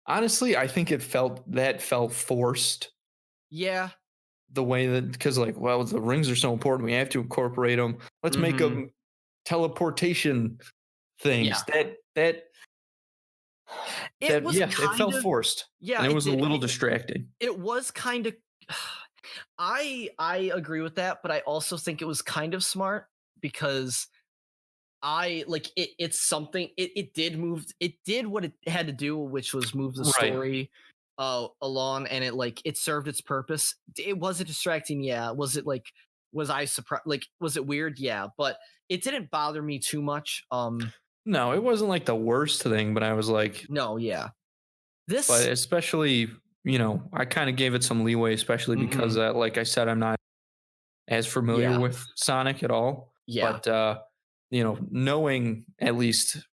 honestly, I think it felt forced. Yeah. The way that, because like, well, the rings are so important, we have to incorporate them. Let's make them teleportation Yeah. things. That It was yeah, it felt kind of forced. yeah, And it it was a did. little distracting. It was kind of I agree with that, but I also think it was kind of smart because I like it's something it did move it did what it had to do, which was move the Right. story along, and it served its purpose. It was it distracting, yeah. Was it like was I surprised, like was it weird? Yeah, but it didn't bother me too much. No, it wasn't like the worst thing, but I was like, No, yeah. but This especially, I kind of gave it some leeway, especially because like I said, I'm not as familiar yeah. with Sonic at all. Yeah. But knowing, at least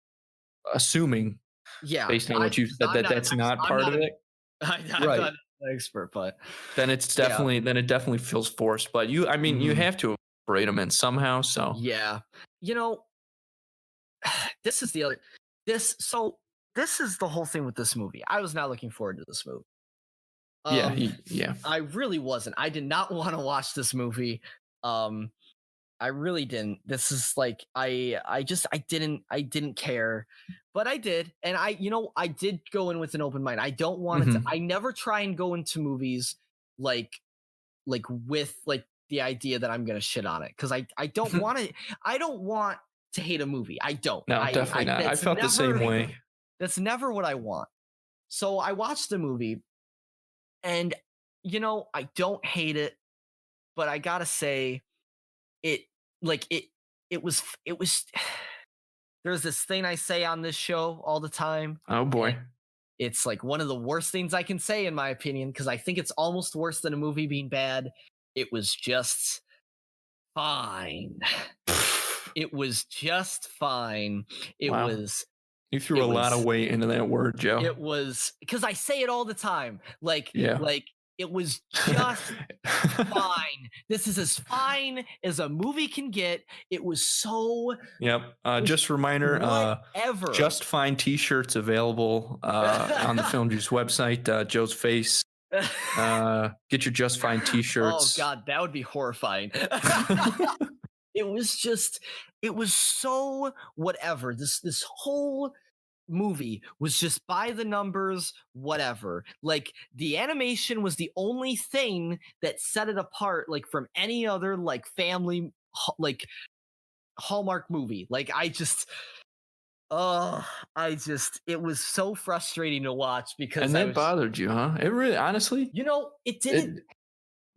assuming Yeah. based on what you said, that's not I'm part not of a it. I'm Right. not an expert, but Then it's yeah. it definitely feels forced. But you have to incorporate them in somehow. So Yeah. You know, this is the other this is the whole thing with this movie. I was not looking forward to this movie. yeah. I really wasn't. I did not want to watch this movie. I really didn't. This is like I didn't care, but I did, and I did go in with an open mind. I don't want to. I never try and go into movies like with like the idea that I'm gonna shit on it, because I don't want to. I don't want to hate a movie. I don't. No, definitely not. I felt the same way. That's never what I want. So I watched the movie, and I don't hate it, but I gotta say it like it was there's this thing I say on this show all the time. Oh boy. It's like one of the worst things I can say, in my opinion, because I think it's almost worse than a movie being bad. It was just fine. It was just fine. Wow. You threw a lot of weight into that word, Joe. It was because I say it all the time. Like it was just fine. This is as fine as a movie can get. It was so. Yep. Just a reminder. Whatever. Just Fine T-shirts available on the Film Juice website. Joe's face. Get your Just Fine T-shirts. Oh God, that would be horrifying. It was so whatever. This whole movie was just by the numbers, whatever. Like the animation was the only thing that set it apart, like from any other like family like Hallmark movie. Like it was so frustrating to watch because and that bothered you, huh? It really, honestly, it didn't.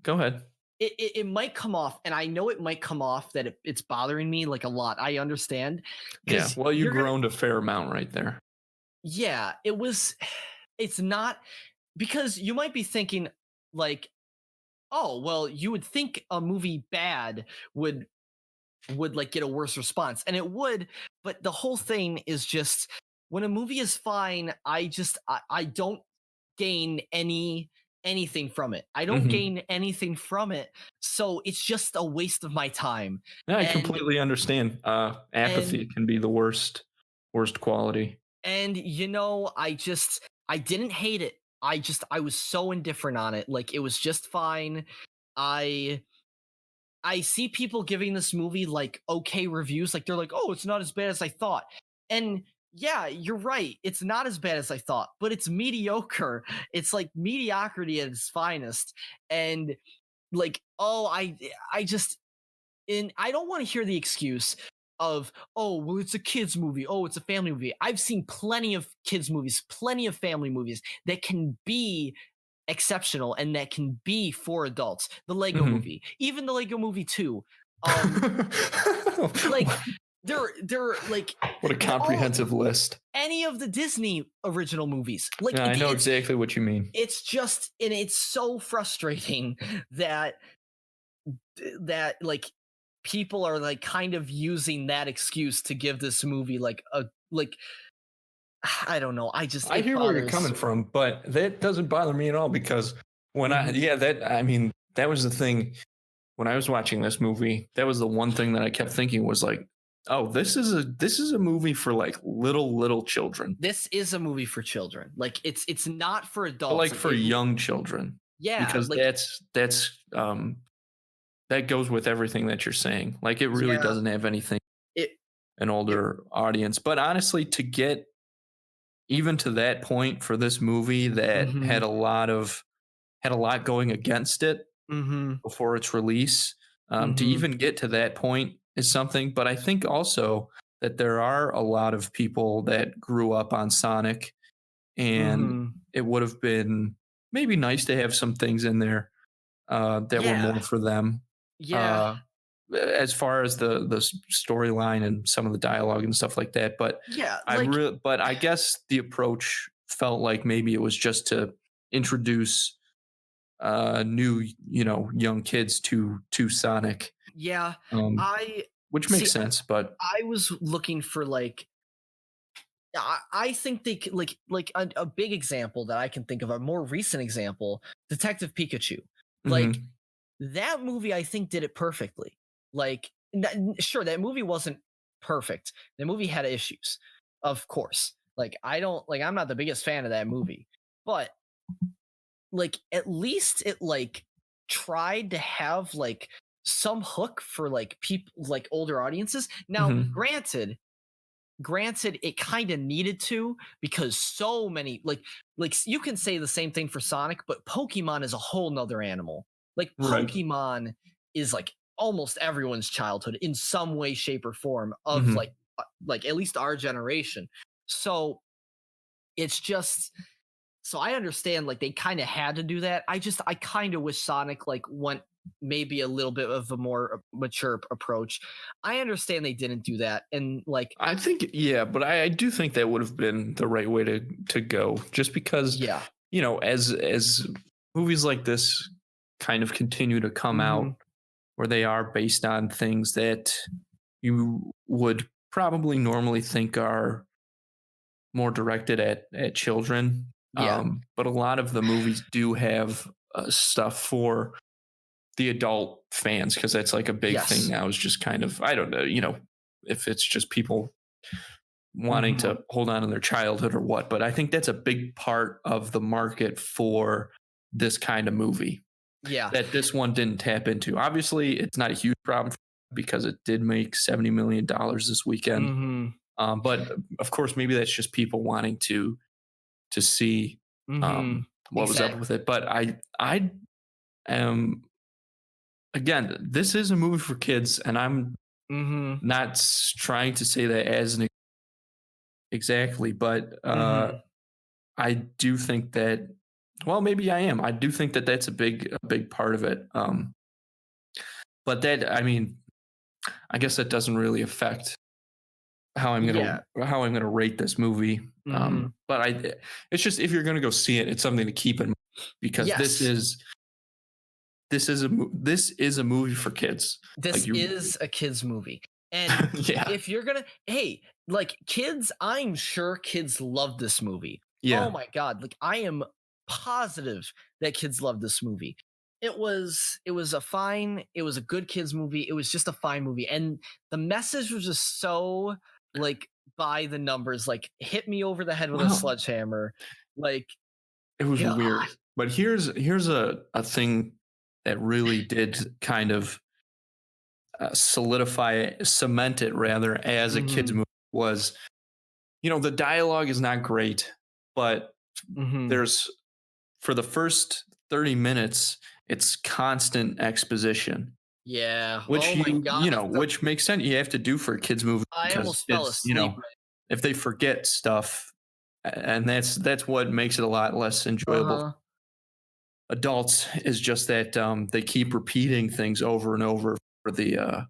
Go ahead. It might come off, and I know it might come off that it's bothering me like a lot. I understand. Yeah, well, you groaned a fair amount right there. Yeah, it's not, because you might be thinking like, oh, well, you would think a movie bad would like get a worse response, and it would, but the whole thing is just when a movie is fine, I don't gain anything from it. I don't gain anything from it, so it's just a waste of my time. Yeah, I completely understand. Apathy can be the worst quality. And I didn't hate it. I was so indifferent on it. Like it was just fine. I see people giving this movie like okay reviews. Like they're like, oh, it's not as bad as I thought. And yeah, you're right. It's not as bad as I thought, but it's mediocre. It's like mediocrity at its finest. And like, oh, I don't want to hear the excuse of, oh, well, it's a kids movie. Oh, it's a family movie. I've seen plenty of kids movies, plenty of family movies that can be exceptional and that can be for adults. The Lego movie, even the Lego movie 2. Like they're like, what a comprehensive list. Any of the Disney original movies. Like I know exactly what you mean. It's just, and it's so frustrating that like people are like kind of using that excuse to give this movie like I don't know. I hear where you're coming from, but that doesn't bother me at all, because when that was the thing. when I was watching this movie, that was the one thing that I kept thinking was like, oh, this is a movie for like little children. This is a movie for children. Like it's not for adults. But like for young children. Yeah. Because like, that goes with everything that you're saying. Like it really doesn't have anything an older audience. But honestly, to get even to that point for this movie that had a lot going against it before its release, to even get to that point is something. But I think also that there are a lot of people that grew up on Sonic, and it would have been maybe nice to have some things in there that were more for them. Yeah. As far as the storyline and some of the dialogue and stuff like that. But yeah, but I guess the approach felt like maybe it was just to introduce new, young kids to Sonic. Yeah. Which makes sense, but I was looking for like I think they like a big example that I can think of, a more recent example, Detective Pikachu. Like that movie, I think did it perfectly. Like, sure, that movie wasn't perfect. The movie had issues, of course. Like, I'm not the biggest fan of that movie, but like, at least it like tried to have like some hook for like people, like older audiences. Now, granted, it kind of needed to, because so many like you can say the same thing for Sonic, but Pokemon is a whole nother animal. Like Pokemon is like almost everyone's childhood in some way, shape, or form of like at least our generation. So it's just, so I understand like they kind of had to do that. I kind of wish Sonic like went maybe a little bit of a more mature approach. I understand they didn't do that, and like I think but I do think that would have been the right way to go, just because as movies like this kind of continue to come out, where they are based on things that you would probably normally think are more directed at children. But a lot of the movies do have stuff for the adult fans, because that's like a big thing now, is just kind of, I don't know, if it's just people wanting to hold on to their childhood or what, but I think that's a big part of the market for this kind of movie. That this one didn't tap into. Obviously, it's not a huge problem because it did make $70 million this weekend. But of course, maybe that's just people wanting to see what was up with it. But I am, again, this is a movie for kids, and I'm not trying to say that as an exactly, but I do think that, well, maybe I am. I do think that that's a big part of it. But that, I mean, I guess that doesn't really affect how I'm gonna rate this movie. But it's just, if you're gonna go see it, it's something to keep in mind, because this is a movie for kids. This is a kids movie. And if you're gonna, like kids, I'm sure kids love this movie. Oh my God. Like I am positive that kids love this movie. It was a good kids movie. It was just a fine movie. And the message was just so like by the numbers, like hit me over the head with a sledgehammer. Like it was weird. But here's a thing that really did kind of cement it rather, as a kids movie, was, the dialogue is not great, but there's, for the first 30 minutes, it's constant exposition. Which which makes sense. You have to do for a kids movie. I almost fell asleep. If they forget stuff, and that's what makes it a lot less enjoyable. Adults is just that they keep repeating things over and over for the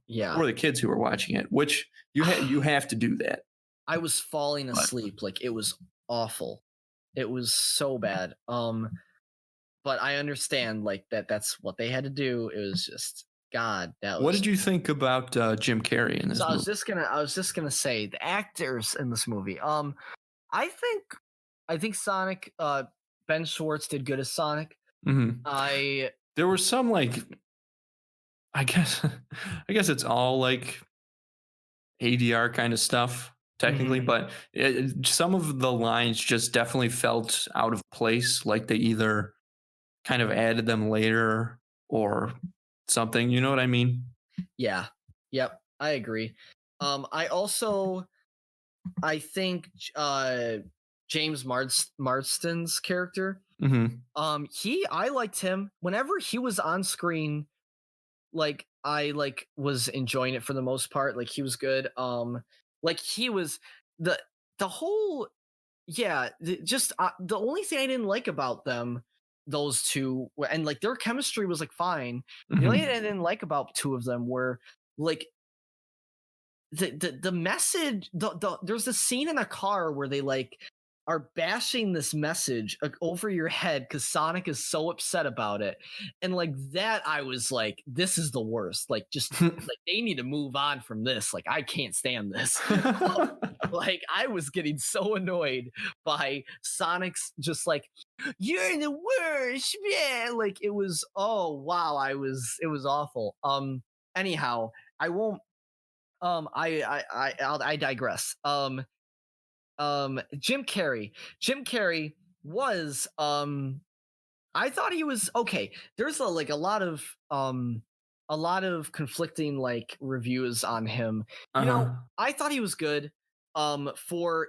kids who are watching it, which you have to do that. I was falling asleep. Like it was awful. It was so bad. But I understand like that's what they had to do. It was just, God, that was. What did you think about Jim Carrey in this movie? I was just gonna say the actors in this movie. I think Sonic, Ben Schwartz did good as Sonic. There were some, like, I guess I guess it's all like ADR kind of stuff technically, Mhm. but some of the lines just definitely felt out of place, like they either kind of added them later or something. You know what I mean? Yeah. Yep. I agree. I also I think James Marston's character, Mm-hmm. I liked him whenever he was on screen. Like I like was enjoying it for the most part. Like he was good. Like he was the the whole yeah. Just the only thing I didn't like about them, those two, and like their chemistry was like fine. The only thing I Mm-hmm. didn't like about two of them were like the message there's a scene in a car where they like are bashing this message over your head because Sonic is so upset about it, and like that I was like, this is the worst. Like just like they need to move on from this. Like I can't stand this. Like I was getting so annoyed by Sonic's just like, you're the worst, yeah. Like it was, oh wow, it was awful. Anyhow, I won't I digress. Jim Carrey. Jim Carrey was I thought he was okay. There's like a lot of conflicting like reviews on him. You know, Uh-huh. I thought he was good. For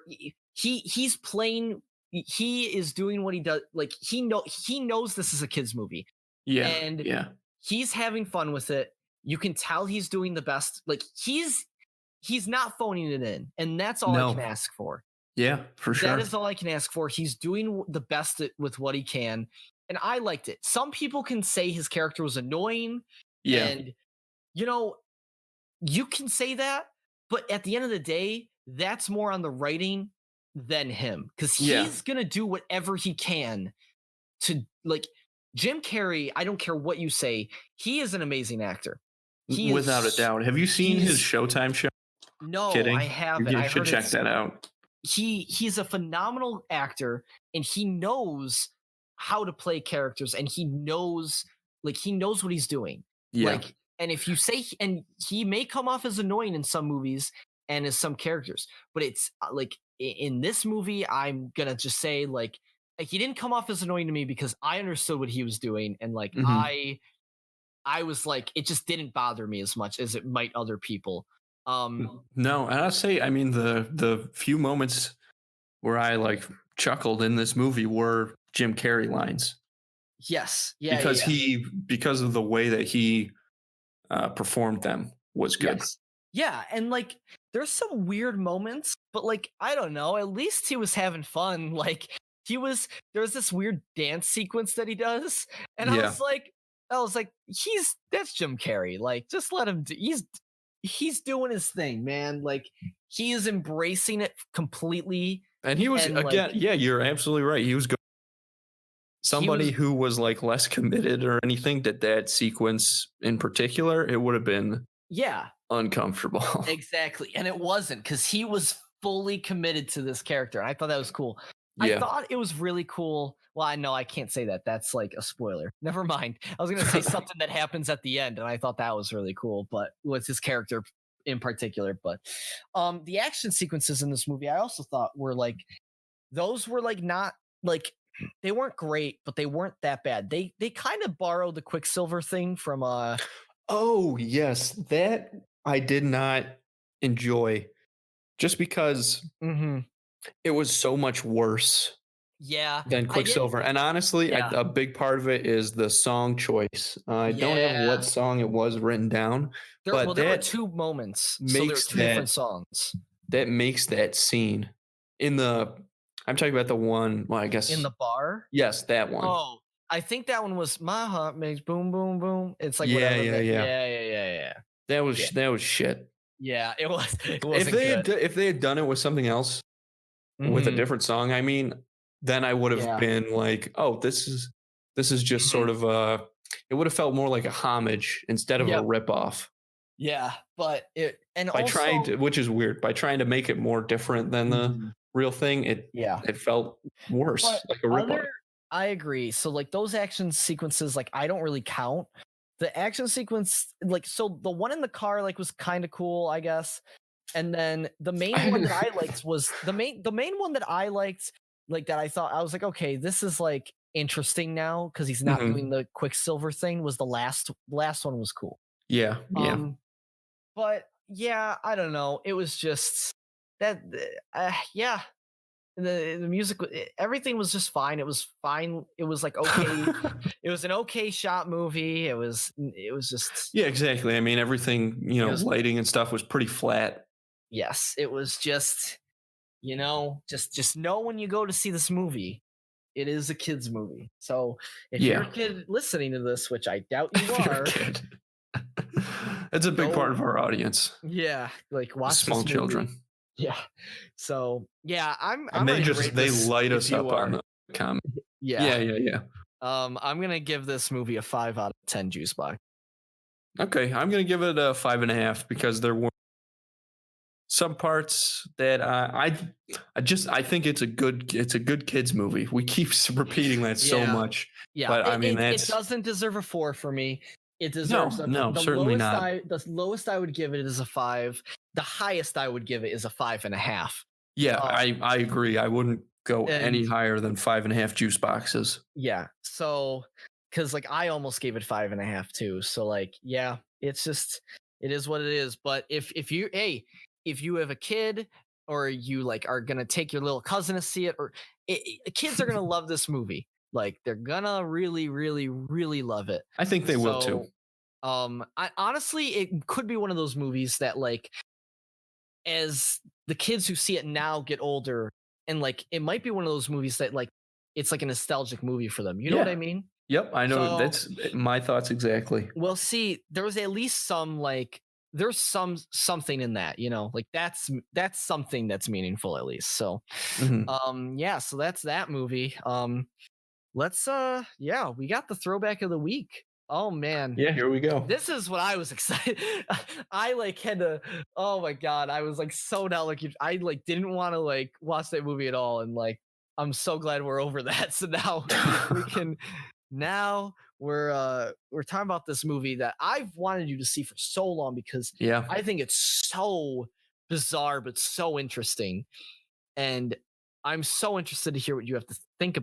he's playing, he is doing what he does. Like he knows this is a kids movie, Yeah. and Yeah. he's having fun with it. You can tell he's doing the best. Like he's not phoning it in, and that's all I can No. ask for. Yeah, for That sure. is all I can ask for. He's doing the best with what he can, and I liked it. Some people can say his character was annoying, Yeah. and you know, you can say that, but at the end of the day, that's more on the writing than him, because Yeah. he's gonna do whatever he can to like Jim Carrey. I don't care what you say, he is an amazing actor. He Without a is doubt. Have you seen his he's Showtime show? no, I Kidding. haven't. You I should heard check it's that out. he's a phenomenal actor, and he knows how to play characters, and he knows what he's doing. Yeah. Like, and if you say, and he may come off as annoying in some movies and as some characters, but it's like in this movie, I'm gonna just say like he didn't come off as annoying to me because I understood what he was doing, and like Mhm. I was like, it just didn't bother me as much as it might other people. No, and I'll say, I mean, the few moments where I like chuckled in this movie were Jim Carrey lines Yes, yeah, yeah, yeah. because of the way that he performed them was good. Yes. Yeah, and like there's some weird moments, but like I don't know, at least he was having fun. Like there's this weird dance sequence that he does, and Yeah. I was like that's Jim Carrey. Like just let him he's doing his thing, man. Like he is embracing it completely, And he was and again, like yeah, you're absolutely right. He was good. he Somebody was who was like less committed or anything to that sequence in particular, it would have been yeah, uncomfortable. exactly. And it wasn't, because he was fully committed to this character. And I thought that was cool. I Yeah. thought it was really cool. Well, I know I can't say that. That's like a spoiler. Never mind. I was going to say something that happens at the end, and I thought that was really cool, but with his character in particular. But the action sequences in this movie, I also thought were like, those were like not like, they weren't great, but they weren't that bad. They kind of borrowed the Quicksilver thing from Oh, yes, that I did not enjoy just because mhm. it was so much worse Yeah, than I didn't. Quicksilver. And honestly, Yeah, a big part of it is the song choice. I don't have yeah. what song it was written down, but There were that two moments, so there were makes two different that songs that makes that scene in the I'm talking about the one, well, I in guess the bar. yes, that one. Oh, I think that one was "My Heart Makes Boom Boom Boom." It's like Yeah, whatever yeah, that. yeah. Yeah, yeah, yeah, yeah, yeah. That was shit. Yeah, it was. It If wasn't they good. if they had done it with something else, with a Mhm. different song, I mean, then I would have Yeah. been like, "Oh, this is just Mhm. sort of a." It would have felt more like a homage instead of a Yep. ripoff. Yeah, but it and By trying also. to, which is weird, by trying to make it more different than the Mhm. real thing, Yeah. it felt worse, But like a ripoff. I agree. So like those action sequences, like I don't really count. the action sequence, like, so the one in the car, like, was kind of cool, I guess. And then the main one that I liked was the main one that I liked, like, that I thought I was like, okay, this is like interesting now because he's not doing the Quicksilver thing. Was the last one was cool. Yeah. But yeah, I don't know. It was just that. Yeah, the music, everything was just fine. It was fine. It was like okay. It was an okay shot movie. It was just Yeah, exactly. I mean, everything, lighting and stuff was pretty flat. Yes, it was just, just know when you go to see this movie, it is a kid's movie. So if you're a kid listening to this, which I doubt you are, kid. That's a big part of our audience. Yeah, like watch small children. Yeah. So yeah, I'm they light us up on the comment. Yeah. I'm gonna give this movie a 5 out of 10 juice box. Okay, I'm gonna give it a 5.5 because there were some parts that I think it's a good kids movie. We keep repeating that so much. Yeah, but I mean it doesn't deserve a 4 for me. It deserves no, certainly not. The lowest I would give it is a 5. The highest I would give it is a 5.5. Yeah, I agree. I wouldn't go any higher than 5.5 juice boxes. Yeah, so because like I almost gave it 5.5 too. So like yeah, it's just it is what it is. But if you have a kid or you like are gonna take your little cousin to see it, or kids are gonna love this movie. Like they're gonna really, really, really love it. I think they will too. Honestly, it could be one of those movies that like, as the kids who see it now get older, and like it might be one of those movies that like it's like a nostalgic movie for them. You know what I mean? Yep, I know. So, that's my thoughts exactly. Well, see, there was at least some like there's something in that, like that's something that's meaningful at least. So yeah, so that's that movie. Let's we got the throwback of the week. Oh man. Yeah, here we go. This is what I was excited. I like had to, oh my god, I was like so not looking. I like didn't want to like watch that movie at all, and like I'm so glad we're over that. So now we can we're talking about this movie that I've wanted you to see for so long because I think it's so bizarre but so interesting, and I'm so interested to hear what you have to think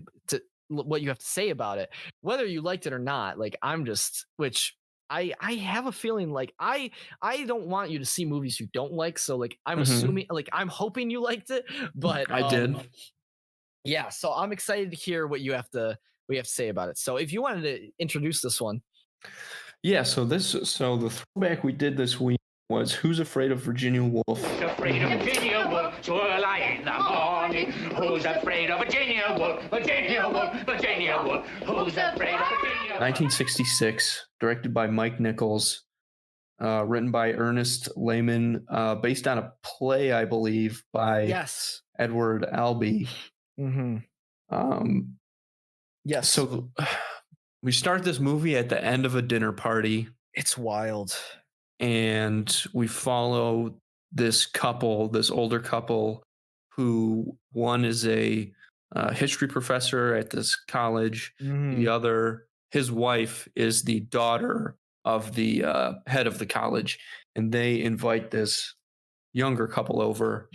what you have to say about it, whether you liked it or not. Like I'm just, which I have a feeling like I don't want you to see movies you don't like, so like I'm assuming, like I'm hoping you liked it, but I did. Yeah, so I'm excited to hear what you have to say about it. So if you wanted to introduce this one. Yeah, so the throwback we did this week was Who's Afraid of Virginia Woolf? Who's afraid of Virginia Woolf? Twirl in the morning. Who's afraid of Virginia Woolf? Virginia Woolf, Virginia Woolf. Who's afraid of Virginia Woolf? 1966, directed by Mike Nichols, written by Ernest Lehman, based on a play, I believe, by Edward Albee. Yes. So we start this movie at the end of a dinner party. It's wild. And we follow this older couple, who one is a history professor at this college. The other, his wife, is the daughter of the head of the college. And they invite this younger couple over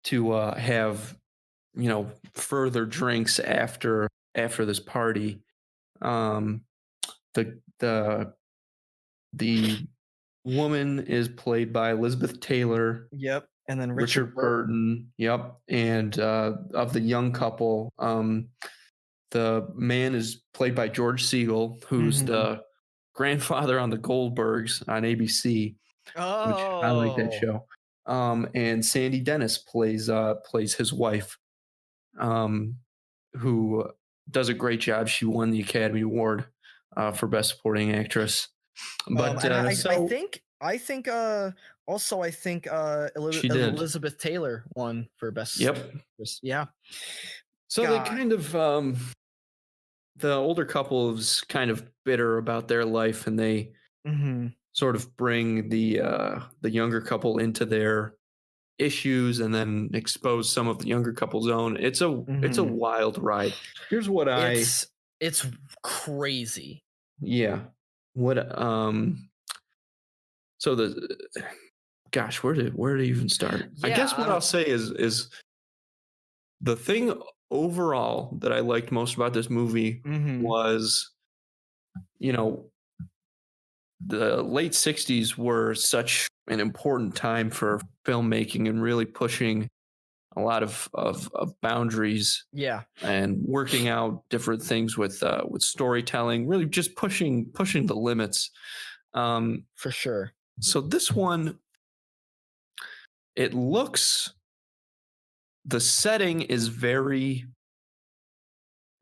to have, further drinks after this party. The woman is played by Elizabeth Taylor. Yep. And then Richard Burton. Yep. And of the young couple, the man is played by George Siegel, who's the grandfather on the Goldbergs on ABC, which I like that show. And Sandy Dennis plays his wife, who does a great job. She won the Academy Award for Best Supporting Actress. But I think Elizabeth Taylor won for Best. Yep. Actress. Yeah. So they kind of the older couple is kind of bitter about their life, and they sort of bring the younger couple into their issues and then expose some of the younger couple's own. It's a wild ride. Here's what It's crazy. Yeah. What so the gosh, where to even start? I guess what I'll say is the thing overall that I liked most about this movie was, you know, the late 60s were such an important time for filmmaking and really pushing a lot of boundaries Yeah, and working out different things with storytelling, really just pushing the limits. for sure. So this one, it looks, the setting is very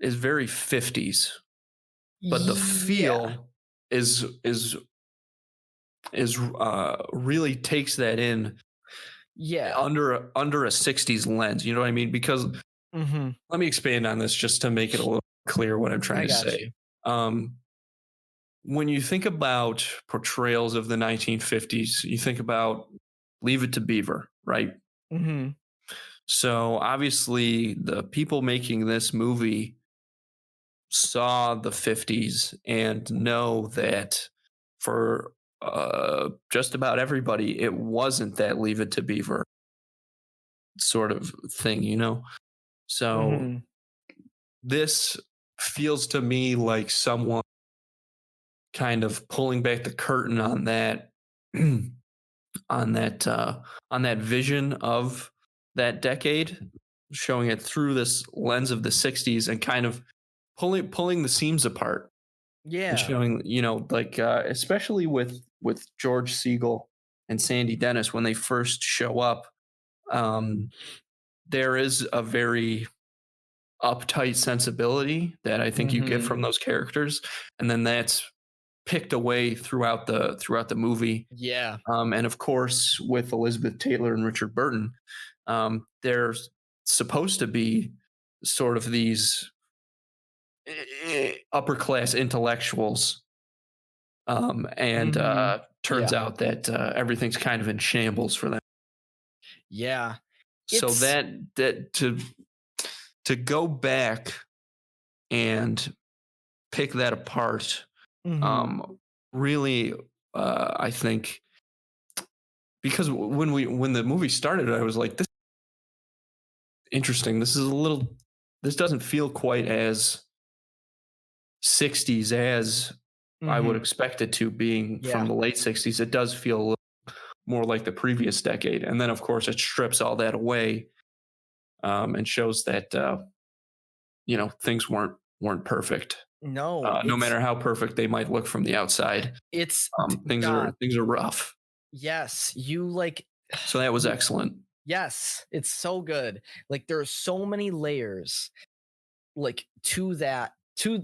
50s, but the Yeah, feel is really takes that in yeah. under a 60s lens. You know what I mean? Because let me expand on this just to make it a little clear what I'm trying I to got say. you. When you think about portrayals of the 1950s, you think about Leave It to Beaver, right? So obviously, the people making this movie saw the 50s and know that for just about everybody, it wasn't that Leave It to Beaver sort of thing, you know? So this feels to me like someone kind of pulling back the curtain on that on that vision of that decade, showing it through this lens of the 60s and kind of pulling the seams apart and Yeah. showing, you know, like especially with George Siegel and Sandy Dennis when they first show up, there is a very uptight sensibility that I think you get from those characters, and then that's picked away throughout the movie. Yeah. And of course, with Elizabeth Taylor and Richard Burton, they're supposed to be sort of these upper class intellectuals, and turns Yeah. out that everything's kind of in shambles for them. Yeah. So It's that to go back and pick that apart, really, I think, because when the movie started, I was like, this is interesting. This doesn't feel quite as 60s as I would expect it to, being from the late 60s. It does feel a little more like the previous decade. And then of course it strips all that away, and shows that, you know, things weren't perfect. no, No matter how perfect they might look from the outside, it's things God. are rough. Yes, you like So that was excellent. yes, it's so good. Like there are so many layers like to that to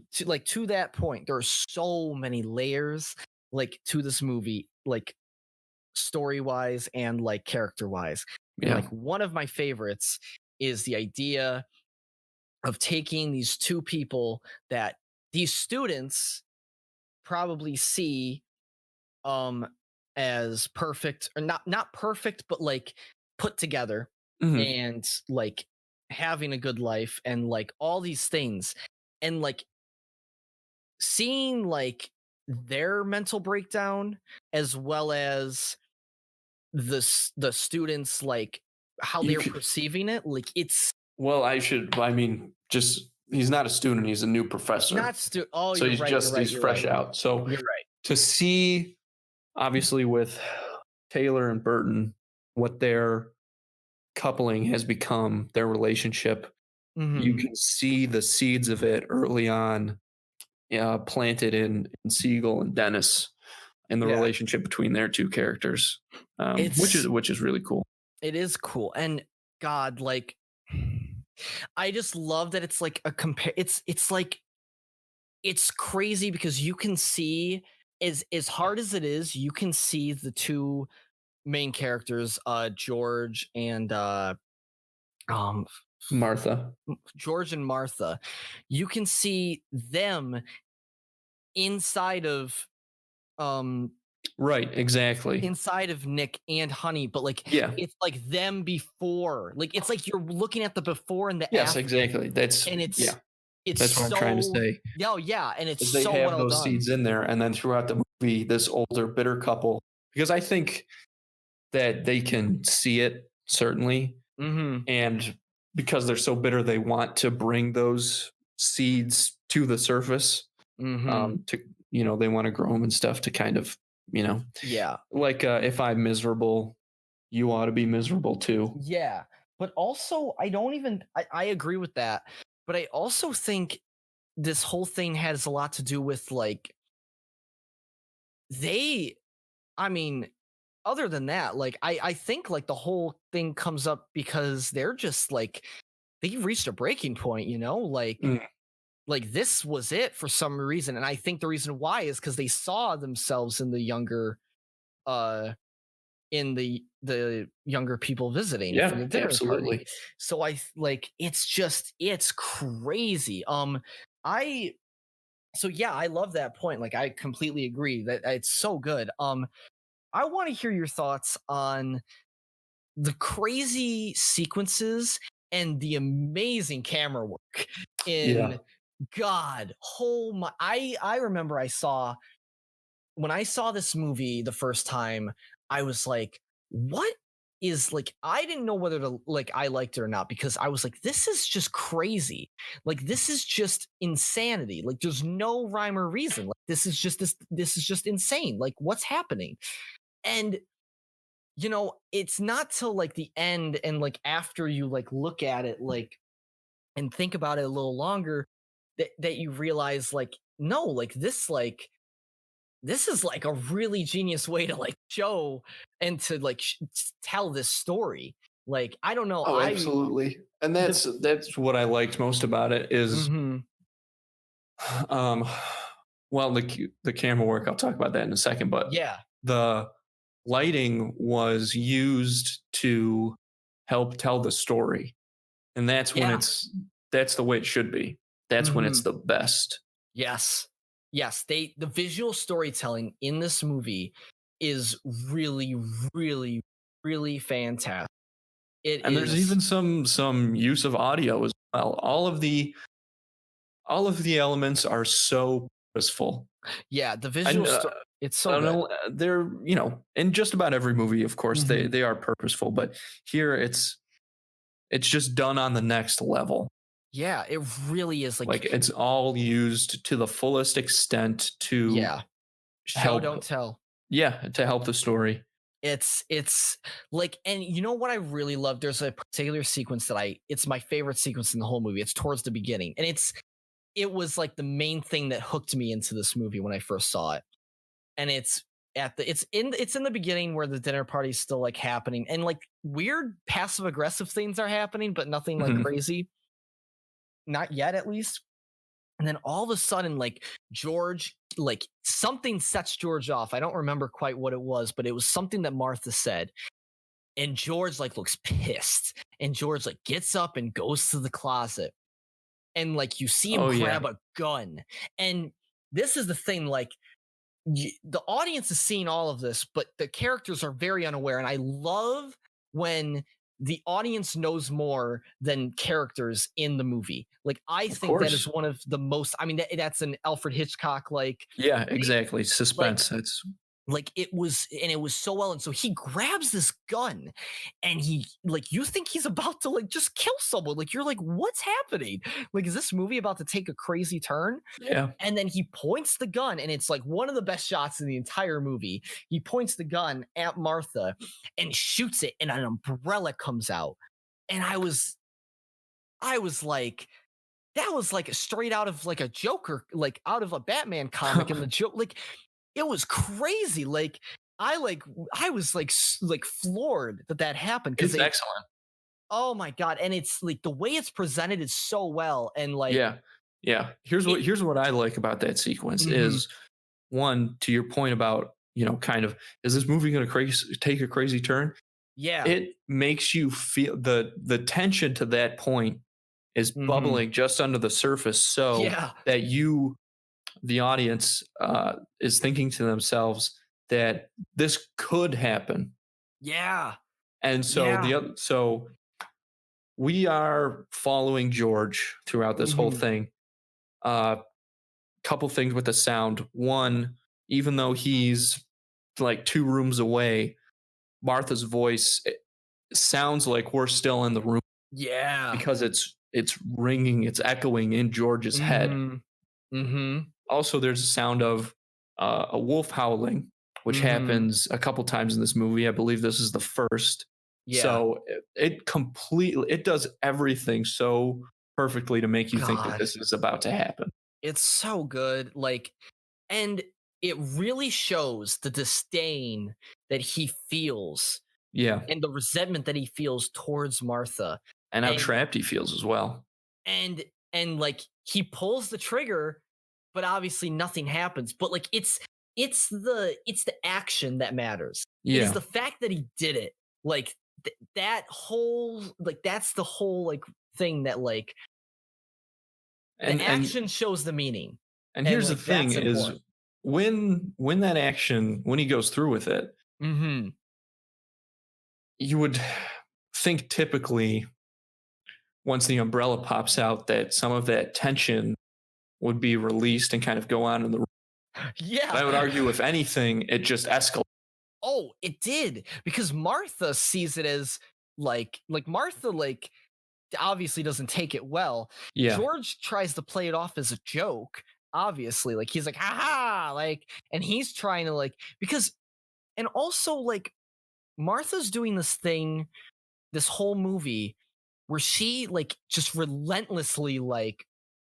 that point. There are so many layers like to this movie, like story-wise and like character-wise. And Yeah. like one of my favorites is the idea of taking these two people that these students probably see um as perfect, or not perfect, but like put together Mhm. and like having a good life and like all these things, and like seeing like their mental breakdown as well as the students, like how You they're could, perceiving it, like it's well, I mean, just he's not a student, he's a new professor. not oh, So you're right, he's you're fresh right, out. So you're right. to see, obviously, with Taylor and Burton, what their coupling has become, their relationship, you can see the seeds of it early on, planted in Siegel and Dennis, and the Yeah, relationship between their two characters, it's which is really cool. it is cool. And God, like I just love that it's like a compare. It's like it's crazy because you can see, as hard as it is, you can see the two main characters, George and um Martha. George and Martha. You can see them inside of um Right, exactly. inside of Nick and Honey, but like Yeah. it's like them before. Like it's like you're looking at the before and the Yes, after, exactly. That's and it's yeah. it's That's what I'm trying to so say. yeah, and it's Is they so have well those done. seeds in there, and then throughout the movie, this older bitter couple, because I think that they can see it certainly, Mm-hmm. and because they're so bitter, they want to bring those seeds to the surface. Mm-hmm. To they want to grow them and stuff to kind of Yeah. like if I'm miserable, you ought to be miserable too. Yeah. But also I agree with that. But I also think this whole thing has a lot to do with like they I mean, other than that, like I think like the whole thing comes up because they're just like they reached a breaking point, Mm. like this was it for some reason. And I think the reason why is because they saw themselves in the younger uh younger people visiting for Yeah, the dinner party. absolutely. So like it's crazy. I so yeah, I love that point. Like I completely agree that it's so good. I want to hear your thoughts on the crazy sequences and the amazing camera work Yeah. in God. Oh my I remember when I saw this movie the first time, I was like, what is like I didn't know whether to like I liked it or not because I was like, this is just crazy. Like this is just insanity. Like there's no rhyme or reason. Like this is just insane. Like what's happening? And it's not till like the end and like after you like look at it like and think about it a little longer that you realize like no, this is like a really genius way to like show and to like tell this story. Like I don't know, Oh, absolutely. And the that's what I liked most about it is Mhm. um well the camera work, I'll talk about that in a second, but Yeah. the lighting was used to help tell the story. And Yeah. that's the way it should be. That's when it's Mhm. the best. Yes. Yes, the visual storytelling in this movie is really really really fantastic. It And there's is even some use of audio as well. All of the elements are so purposeful. yeah, the And visual it's so I don't good. know, they're in just about every movie, of course, Mhm. they are purposeful, but here it's just done on the next level. Yeah, it really is Like like it's all used to the fullest extent to yeah, show help, don't tell. yeah, to help the story. It's like and you know what I really love? There's a particular sequence that it's my favorite sequence in the whole movie. It's towards the beginning. And it was like the main thing that hooked me into this movie when I first saw it. And it's in the beginning where the dinner party's still like happening and like weird passive aggressive things are happening, but nothing like Mhm. crazy. Not yet, at least. And then all of a sudden, like George, like something sets George off. I don't remember quite what it was, but it was something that Martha said. And George like looks pissed. And George like gets up and goes to the closet. And like you see him Oh yeah. grab a gun. And this is the thing, like the audience is seeing all of this, but the characters are very unaware. And I love when the audience knows more than characters in the movie. Like I Of think that is course. one of the most. I mean, that's an Alfred Hitchcock Yeah, thing. exactly. Like Suspense. It's it was so well. And so he grabs this gun and he like you think he's about to like just kill someone. Like you're like, what's happening? Like, is this movie about to take a crazy turn? yeah. And then he points the gun, and it's like one of the best shots in the entire movie. He points the gun at Martha and shoots it, and an umbrella comes out. And I was like, that was like straight out of like a Joker, like out of a Batman comic. And the joke, like, it was crazy. Like, I was like floored that happened because It's excellent. oh my god, and it's like the way it's presented is so well, and like, Yeah. Yeah. it, Here's what I like about that sequence mhm, is one, to your point about, kind of, is this movie going to take a crazy turn? yeah, It makes you feel the tension to that point is mhm, bubbling just under the surface so yeah, that the audience, is thinking to themselves that this could happen. yeah, And so yeah. so we are following George throughout this whole Mhm. thing. Couple things with the sound. One, even though he's like 2 rooms away, Martha's voice sounds like we're still in the room Yeah. because it's ringing, it's echoing in George's head. Mm-hmm. Also, there's a sound of a wolf howling, which happens a couple times in this movie. I believe this is the first. Yeah. So it does everything so perfectly to make you think that this is about to happen. It's so good. Like, and it really shows the disdain that he feels. Yeah. And the resentment that he feels towards Martha. And how trapped he feels as well. And like he pulls the trigger, but obviously nothing happens. But like it's the action that matters. Yeah. It's the fact that he did it. Like that whole, like that's the whole like thing that like the action shows the meaning. And here's the thing is when that action, when he goes through with it, you would think typically once the umbrella pops out that some of that tension would be released and kind of go on in the room. Yeah. But I would argue, if anything, it just escalates. Oh, it did, because Martha sees it as like Martha like obviously doesn't take it well. Yeah. George tries to play it off as a joke, obviously. Like he's like, haha, like, and he's trying to like, because, and also like Martha's doing this thing, this whole movie where she like just relentlessly like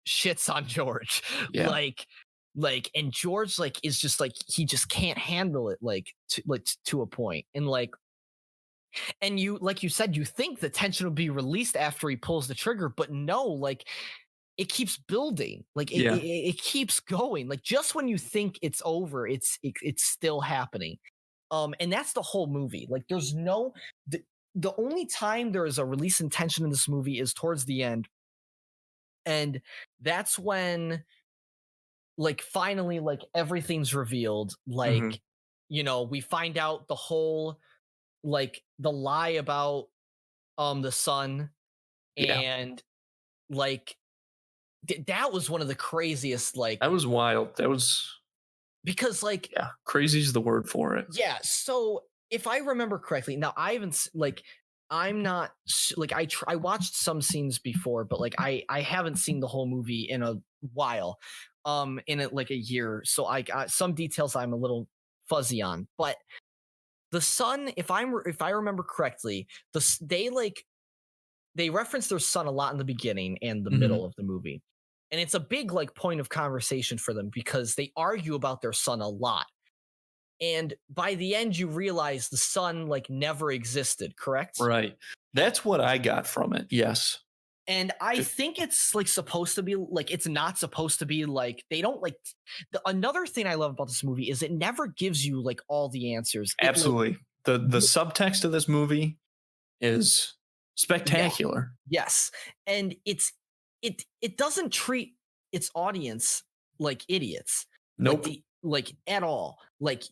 shits on George. Yeah. Like, and George like is just like, he just can't handle it to a point. And like, and you, like you said, you think the tension will be released after he pulls the trigger, but no, like it keeps building. Like it keeps going. Like just when you think it's over, it's still happening. And that's the whole movie. Like there's no, the only time there is a release in tension in this movie is towards the end. And that's when like finally like everything's revealed. Like, you know, we find out the whole, like the lie about the son, and like that was one of the craziest, like that was wild. That was, because like, yeah, crazy is the word for it. Yeah. So if I remember correctly, now I haven't like, I'm not like I watched some scenes before, but like I haven't seen the whole movie in a while, in it like a year. So I got some details I'm a little fuzzy on, but the son, if I remember correctly, they reference their son a lot in the beginning and the middle of the movie. And it's a big like point of conversation for them because they argue about their son a lot. And by the end, you realize the son like never existed, correct? Right. That's what I got from it. Yes. And I think it's like supposed to be like, it's not supposed to be like, they don't like another thing I love about this movie is it never gives you like all the answers. Absolutely. The subtext of this movie is spectacular. Yeah. Yes. And it doesn't treat its audience like idiots. Nope. Like at all. Like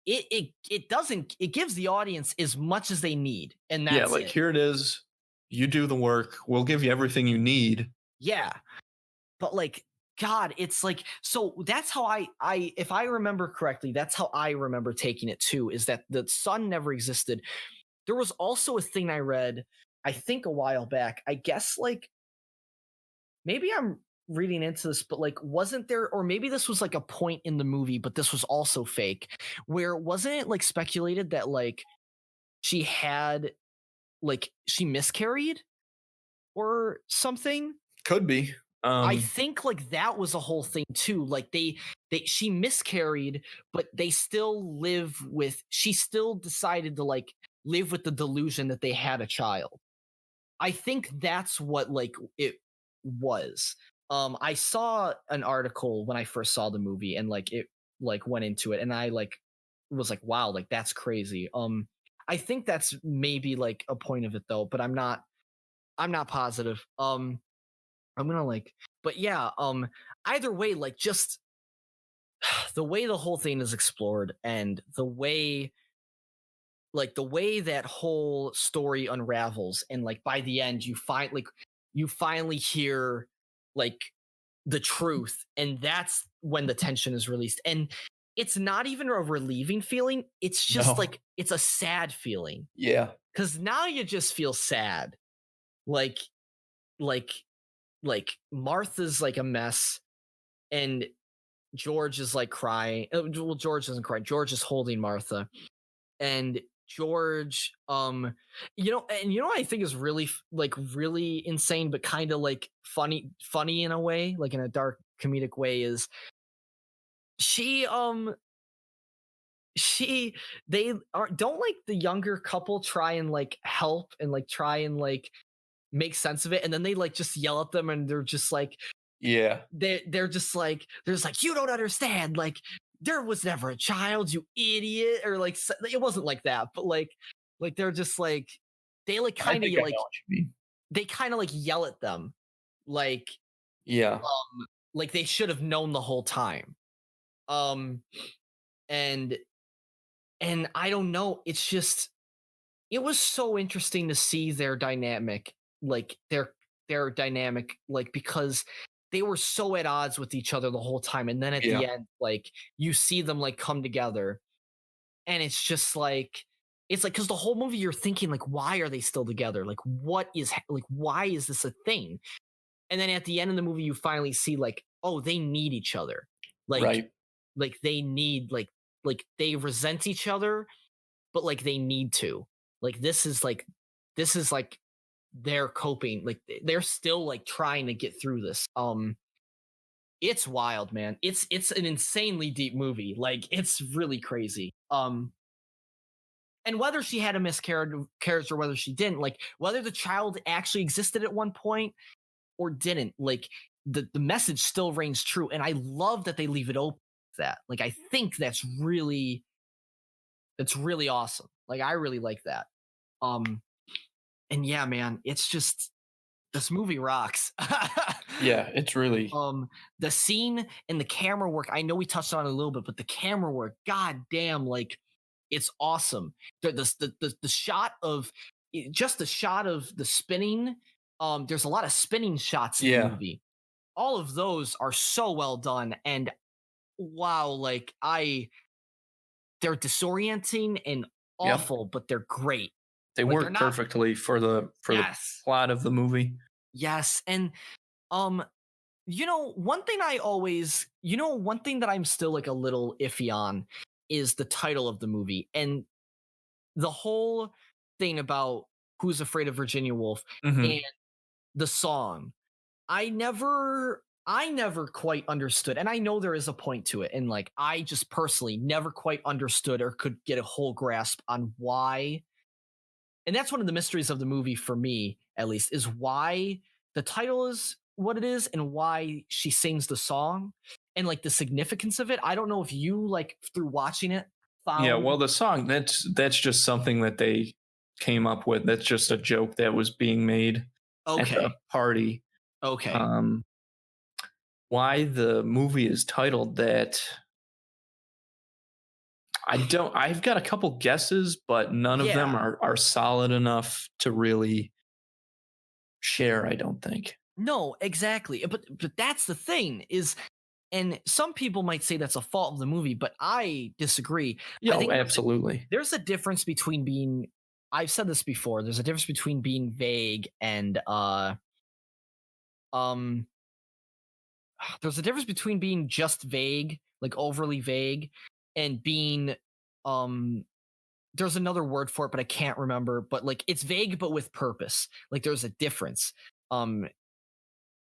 it doesn't, it gives the audience as much as they need. And that's like here it is. You do the work. We'll give you everything you need. Yeah. But like, God, it's like, so that's how I if I remember correctly, that's how I remember taking it too, is that the son never existed. There was also a thing I read, I think a while back, I guess like, maybe I'm reading into this, but like, wasn't there, or maybe this was like a point in the movie, but this was also fake, where wasn't it like speculated that like she had, like she miscarried or something? Could be. I think like that was a whole thing too. Like she miscarried, but they still she still decided to like live with the delusion that they had a child. I think that's what like it was. I saw an article when I first saw the movie and like it like went into it and I like was like, wow, like that's crazy. I think that's maybe like a point of it though, but I'm not positive. I'm gonna like, but yeah, either way, like just the way the whole thing is explored and the way that whole story unravels, and like by the end you finally hear like the truth, and that's when the tension is released. And it's not even a relieving feeling, it's just like it's a sad feeling. Yeah. Because now you just feel sad. Like Martha's like a mess, and George is like crying. Well, George doesn't cry. George is holding Martha, and George, what I think is really really insane, but kind of like funny in a way, like in a dark comedic way, is they don't like the younger couple try and like help and like try and like make sense of it, and then they like just yell at them, and they're just like, yeah, they're just like you don't understand, like there was never a child, you idiot, or like it wasn't like that, but like they're just like they like kind of like they kind of like yell at them, like like they should have known the whole time, and I don't know, it's just it was so interesting to see their dynamic, like their dynamic, like because they were so at odds with each other the whole time, and then at the end, like you see them like come together, and it's just like because the whole movie you're thinking like, why are they still together? Like what is like, why is this a thing? And then at the end of the movie you finally see like, oh, they need each other, like like they need like they resent each other, but like they need to, like this is like they're coping, like they're still like trying to get through this. It's wild, man. It's an insanely deep movie, like it's really crazy. And whether she had a miscarriage or whether she didn't, like whether the child actually existed at one point or didn't, like the message still reigns true, and I love that they leave it open like that. Like I think that's really awesome. Like I really like that. And yeah, man, it's just, this movie rocks. Yeah, it's really the scene and the camera work, I know we touched on it a little bit, but the camera work, god damn, like it's awesome. The shot of just the shot of the spinning, there's a lot of spinning shots in the movie. All of those are so well done, and wow, like they're disorienting and awful, but they're great. They work perfectly for the plot of the movie. Yes, and one thing that I'm still like a little iffy on is the title of the movie, and the whole thing about Who's Afraid of Virginia Woolf and the song. I never quite understood, and I know there is a point to it, and like I just personally never quite understood or could get a whole grasp on why. And that's one of the mysteries of the movie for me, at least, is why the title is what it is and why she sings the song and like the significance of it. I don't know if you like through watching it found... Yeah, well, the song, that's just something that they came up with. That's just a joke that was being made at the party. Okay. Why the movie is titled that, I've got a couple guesses, but none of them are solid enough to really share, I don't think. No, exactly. But that's the thing is, and some people might say that's a fault of the movie, but I disagree. Yeah, I think absolutely. There's a difference between being, I've said this before, there's a difference between being vague and there's a difference between being just vague, like overly vague, and being there's another word for it, but I can't remember, but like it's vague but with purpose. Like there's a difference.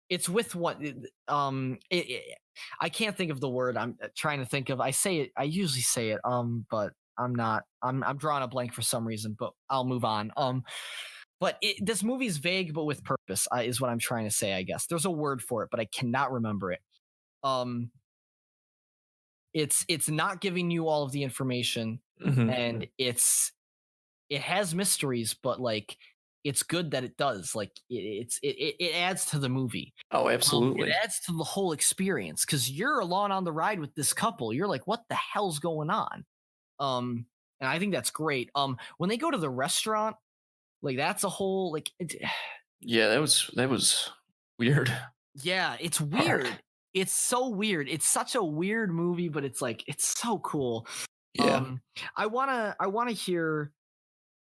It's with what I can't think of the word I'm trying to think of. I usually say it, but I'm drawing a blank for some reason, but I'll move on. But this movie is vague but with purpose, is what I'm trying to say, I guess. There's a word for it, but I cannot remember it. It's not giving you all of the information, and it has mysteries, but like it's good that it does. Like it adds to the movie. Oh, absolutely. It adds to the whole experience because you're along on the ride with this couple. You're like, what the hell's going on? And I think that's great. When they go to the restaurant, like that's a whole like yeah, that was weird. Yeah, it's weird. It's so weird. It's such a weird movie, but it's like it's so cool. Yeah. I wanna hear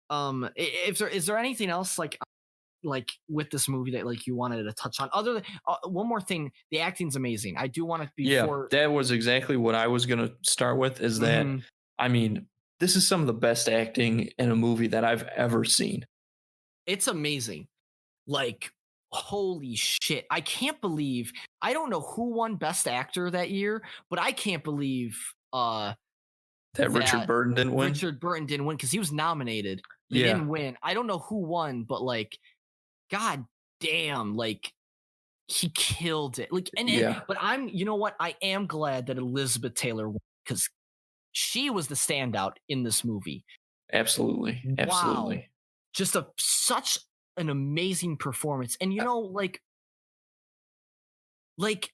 if there is there anything else like with this movie that like you wanted to touch on other than one more thing, the acting's amazing. I do want to before that was exactly what I was gonna start with, is that I mean, this is some of the best acting in a movie that I've ever seen. It's amazing. Like, holy shit. I can't believe I don't know who won Best Actor that year, but I can't believe that Richard Burton didn't win. Richard Burton didn't win because he was nominated. He Yeah. didn't win. I don't know who won, but like, god damn, like he killed it. Like, but you know what? I am glad that Elizabeth Taylor won because she was the standout in this movie. Absolutely. Absolutely. Wow. Just such an amazing performance. And you know, like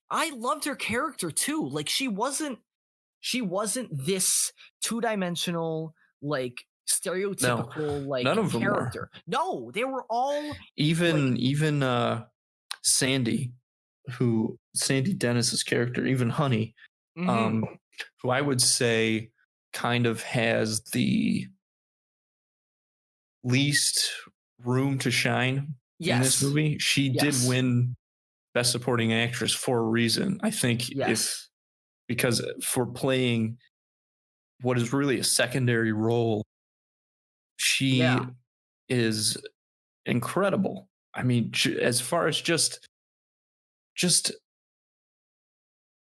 I loved her character too. Like she wasn't this two-dimensional, like stereotypical like none of them character. were. No, they were all even Sandy Dennis's character, even Honey, who I would say kind of has the least room to shine in this movie. She did win Best Supporting Actress for a reason. I think because for playing what is really a secondary role, she is incredible. I mean, as far as just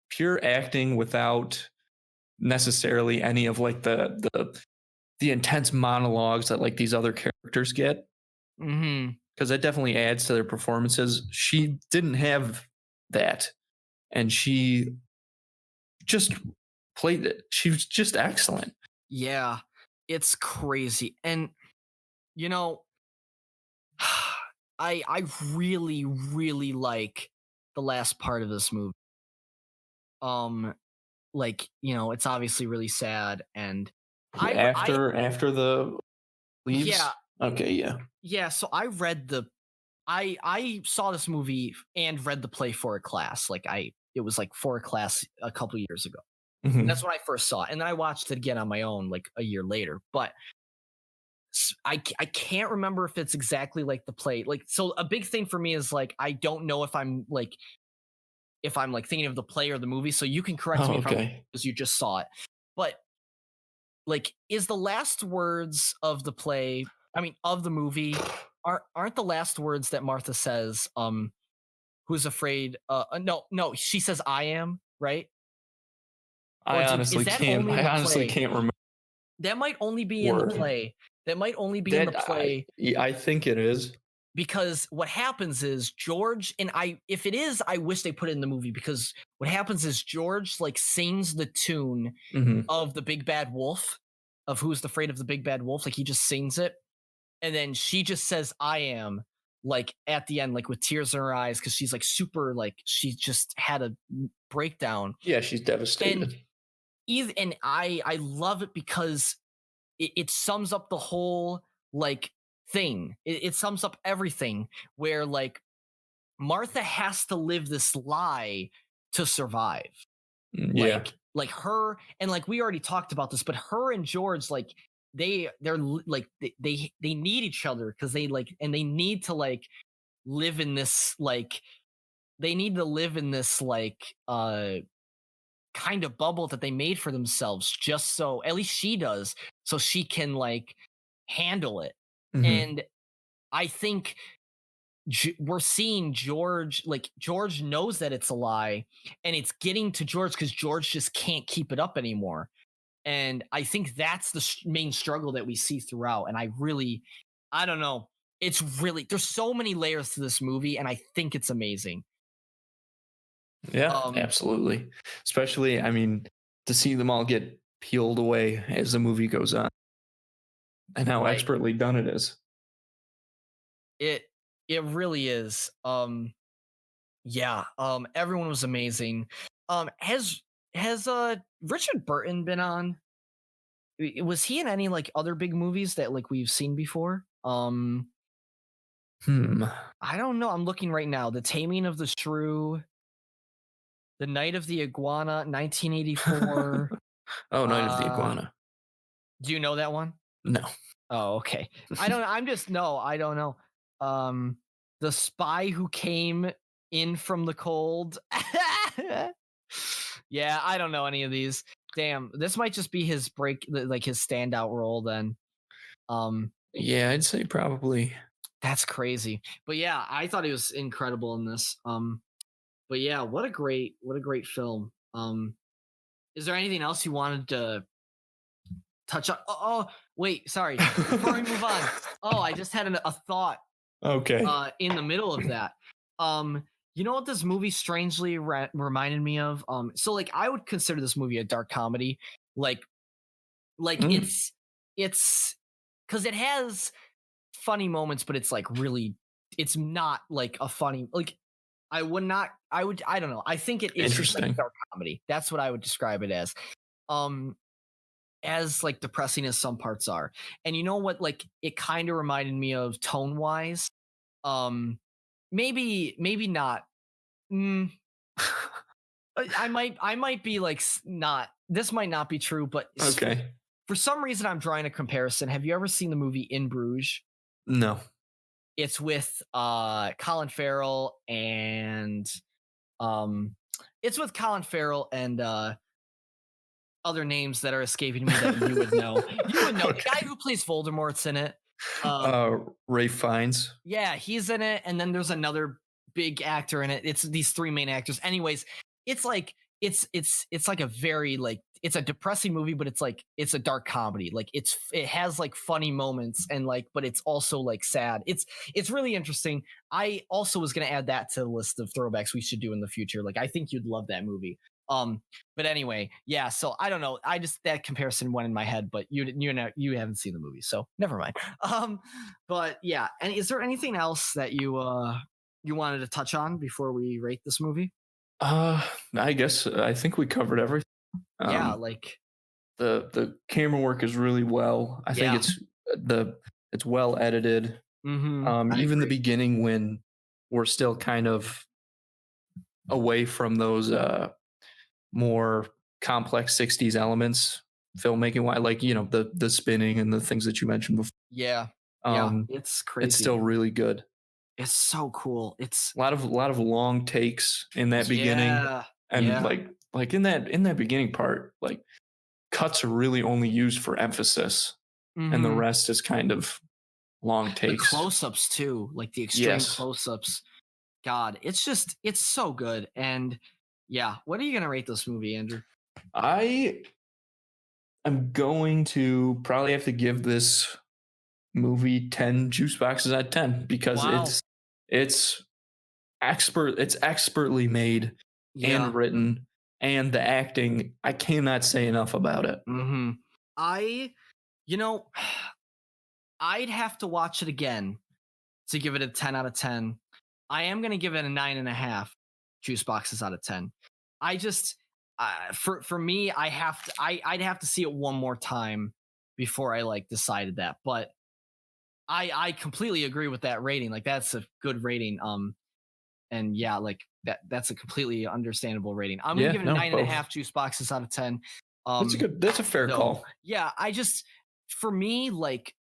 pure acting without necessarily any of like the intense monologues that like these other characters get, because that definitely adds to their performances. She didn't have that, and she just played it. She was just excellent. Yeah, it's crazy. And you know, I really, really like the last part of this movie. Like, you know, it's obviously really sad, and after the leaves. Yeah. Okay. Yeah. So I read I saw this movie and read the play for a class. Like it was like for a class a couple years ago. That's when I first saw it, and then I watched it again on my own like a year later. But I can't remember if it's exactly like the play. Like, so a big thing for me is like I don't know if I'm like thinking of the play or the movie. So you can correct me if I'm, because you just saw it. But like, is the last words of the play? I mean, of the movie, aren't the last words that Martha says? Who's afraid? No, she says, "I am," right? I honestly can't remember. That might only be in the play. That might only be in the play. I think it is. Because what happens is George, and if it is, I wish they put it in the movie, because what happens is George like sings the tune of the Big Bad Wolf, of Who's Afraid of the Big Bad Wolf. Like he just sings it. And then she just says, "I am," like at the end, like with tears in her eyes, because she's like super, like she just had a breakdown. Yeah, she's devastated. And I love it because it sums up the whole like thing. It sums up everything, where like Martha has to live this lie to survive. Yeah. Like her, and like we already talked about this, but her and George, like they're like they need each other, because they like, and they need to like live in this like kind of bubble that they made for themselves, just so, at least she does, so she can like handle it. And I think we're seeing George knows that it's a lie, and it's getting to George because George just can't keep it up anymore. And I think that's the main struggle that we see throughout. And I don't know. It's really, there's so many layers to this movie, and I think it's amazing. Yeah, absolutely. Especially, I mean, to see them all get peeled away as the movie goes on, and how expertly done it is. It really is. Everyone was amazing. Has Richard Burton been on? Was he in any like other big movies that like we've seen before? I don't know. I'm looking right now. The Taming of the Shrew. The Night of the Iguana, 1984. Night of the Iguana. Do you know that one? No. Oh, okay. I don't know. The Spy Who Came In From the Cold. Yeah, I don't know any of these. Damn, this might just be his his standout role then. Yeah, I'd say probably. That's crazy. But yeah, I thought he was incredible in this. But yeah, what a great film. Is there anything else you wanted to touch on? Oh wait, sorry. Before we move on. Oh, I just had a thought. Okay. In the middle of that. You know what this movie strangely reminded me of? So like I would consider this movie a dark comedy. Like it's because it has funny moments, but it's like really, it's not like a funny, like I don't know. I think it is just like dark comedy. That's what I would describe it as like depressing as some parts are. And you know what, like it kind of reminded me of tone wise. Maybe not. I might be like not, this might not be true, but okay. For some reason I'm drawing a comparison. Have you ever seen the movie In Bruges? No. It's with Colin Farrell and other names that are escaping me that you would know. You would know the guy who plays Voldemort's in it. Ralph Fiennes. Yeah, he's in it, and then there's another big actor in it. It's these three main actors. Anyways, it's like it's like a very like, it's a depressing movie, but it's like it's a dark comedy. Like it has like funny moments and like, but it's also like sad. It's really interesting. I also was gonna add that to the list of throwbacks we should do in the future. Like I think you'd love that movie. But anyway, yeah. So I don't know. That comparison went in my head, but you haven't seen the movie, so never mind. But yeah. And is there anything else that you wanted to touch on before we rate this movie? I guess I think we covered everything. Yeah, like the camera work is really well. I think it's well edited. Mm-hmm. Even the beginning when we're still kind of away from those more complex 60s elements filmmaking wise, like the spinning and the things that you mentioned before. Yeah. It's crazy. It's still really good. It's so cool. It's a lot of long takes in that beginning, and like in that beginning part, like cuts are really only used for emphasis, and the rest is kind of long takes. The close-ups too, like the extreme close-ups. God, it's so good. And yeah, what are you gonna rate this movie, Andrew? I'm going to probably have to give this movie 10 juice boxes out of 10 because it's expertly made and written, and the acting, I cannot say enough about it. Mm-hmm. I'd have to watch it again to give it a 10 out of 10. I am going to give it a 9.5 juice boxes out of 10. I just, for me, I'd have to see it one more time before I like decided that. But I completely agree with that rating. Like that's a good rating. And yeah, like that's a completely understandable rating. I'm gonna give it a 9.5 juice boxes out of 10. That's a fair call. Yeah, for me, like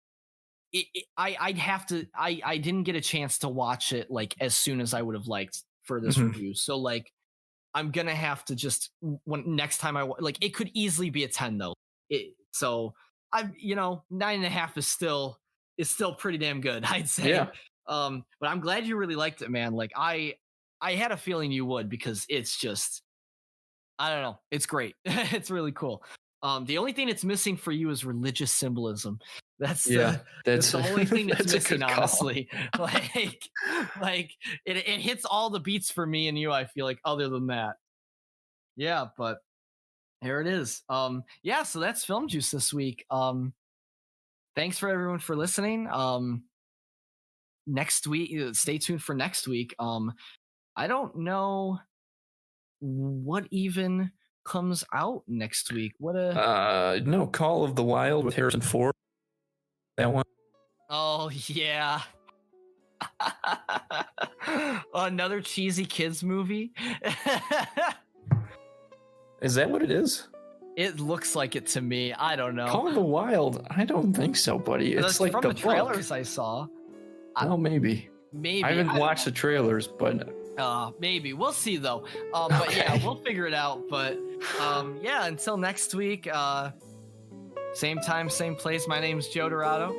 I didn't get a chance to watch it like as soon as I would have liked for this review. So like I'm gonna have to just next time like it could easily be a 10 though. So I'm 9.5 is still pretty damn good, I'd say. Yeah. But I'm glad you really liked it, man. Like I had a feeling you would, because it's just, I don't know, it's great. It's really cool. The only thing it's missing for you is religious symbolism. That's the only thing that's missing, honestly. like it hits all the beats for me and you, I feel like, other than that. Yeah, but here it is. Yeah, so that's Film Juice this week. Thanks for everyone for listening. Next week, stay tuned for next week. I don't know what even comes out next week. No, Call of the Wild with Harrison Ford. That one. Oh yeah. Another cheesy kids movie. Is that what it is? It looks like it to me. I don't know. Call of the Wild? I don't think so, buddy. It's like from the the trailers I saw. Well, maybe. Maybe. I haven't watched the trailers, but maybe. We'll see though. But yeah, we'll figure it out. But yeah, until next week, same time, same place. My name's Joe Dorado.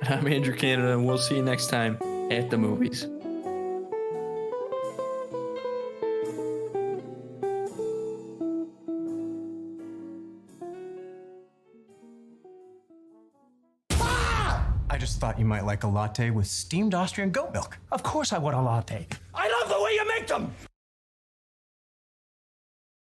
And I'm Andrew Canada, and we'll see you next time at the movies. I just thought you might like a latte with steamed Austrian goat milk. Of course I want a latte. I love the way you make them!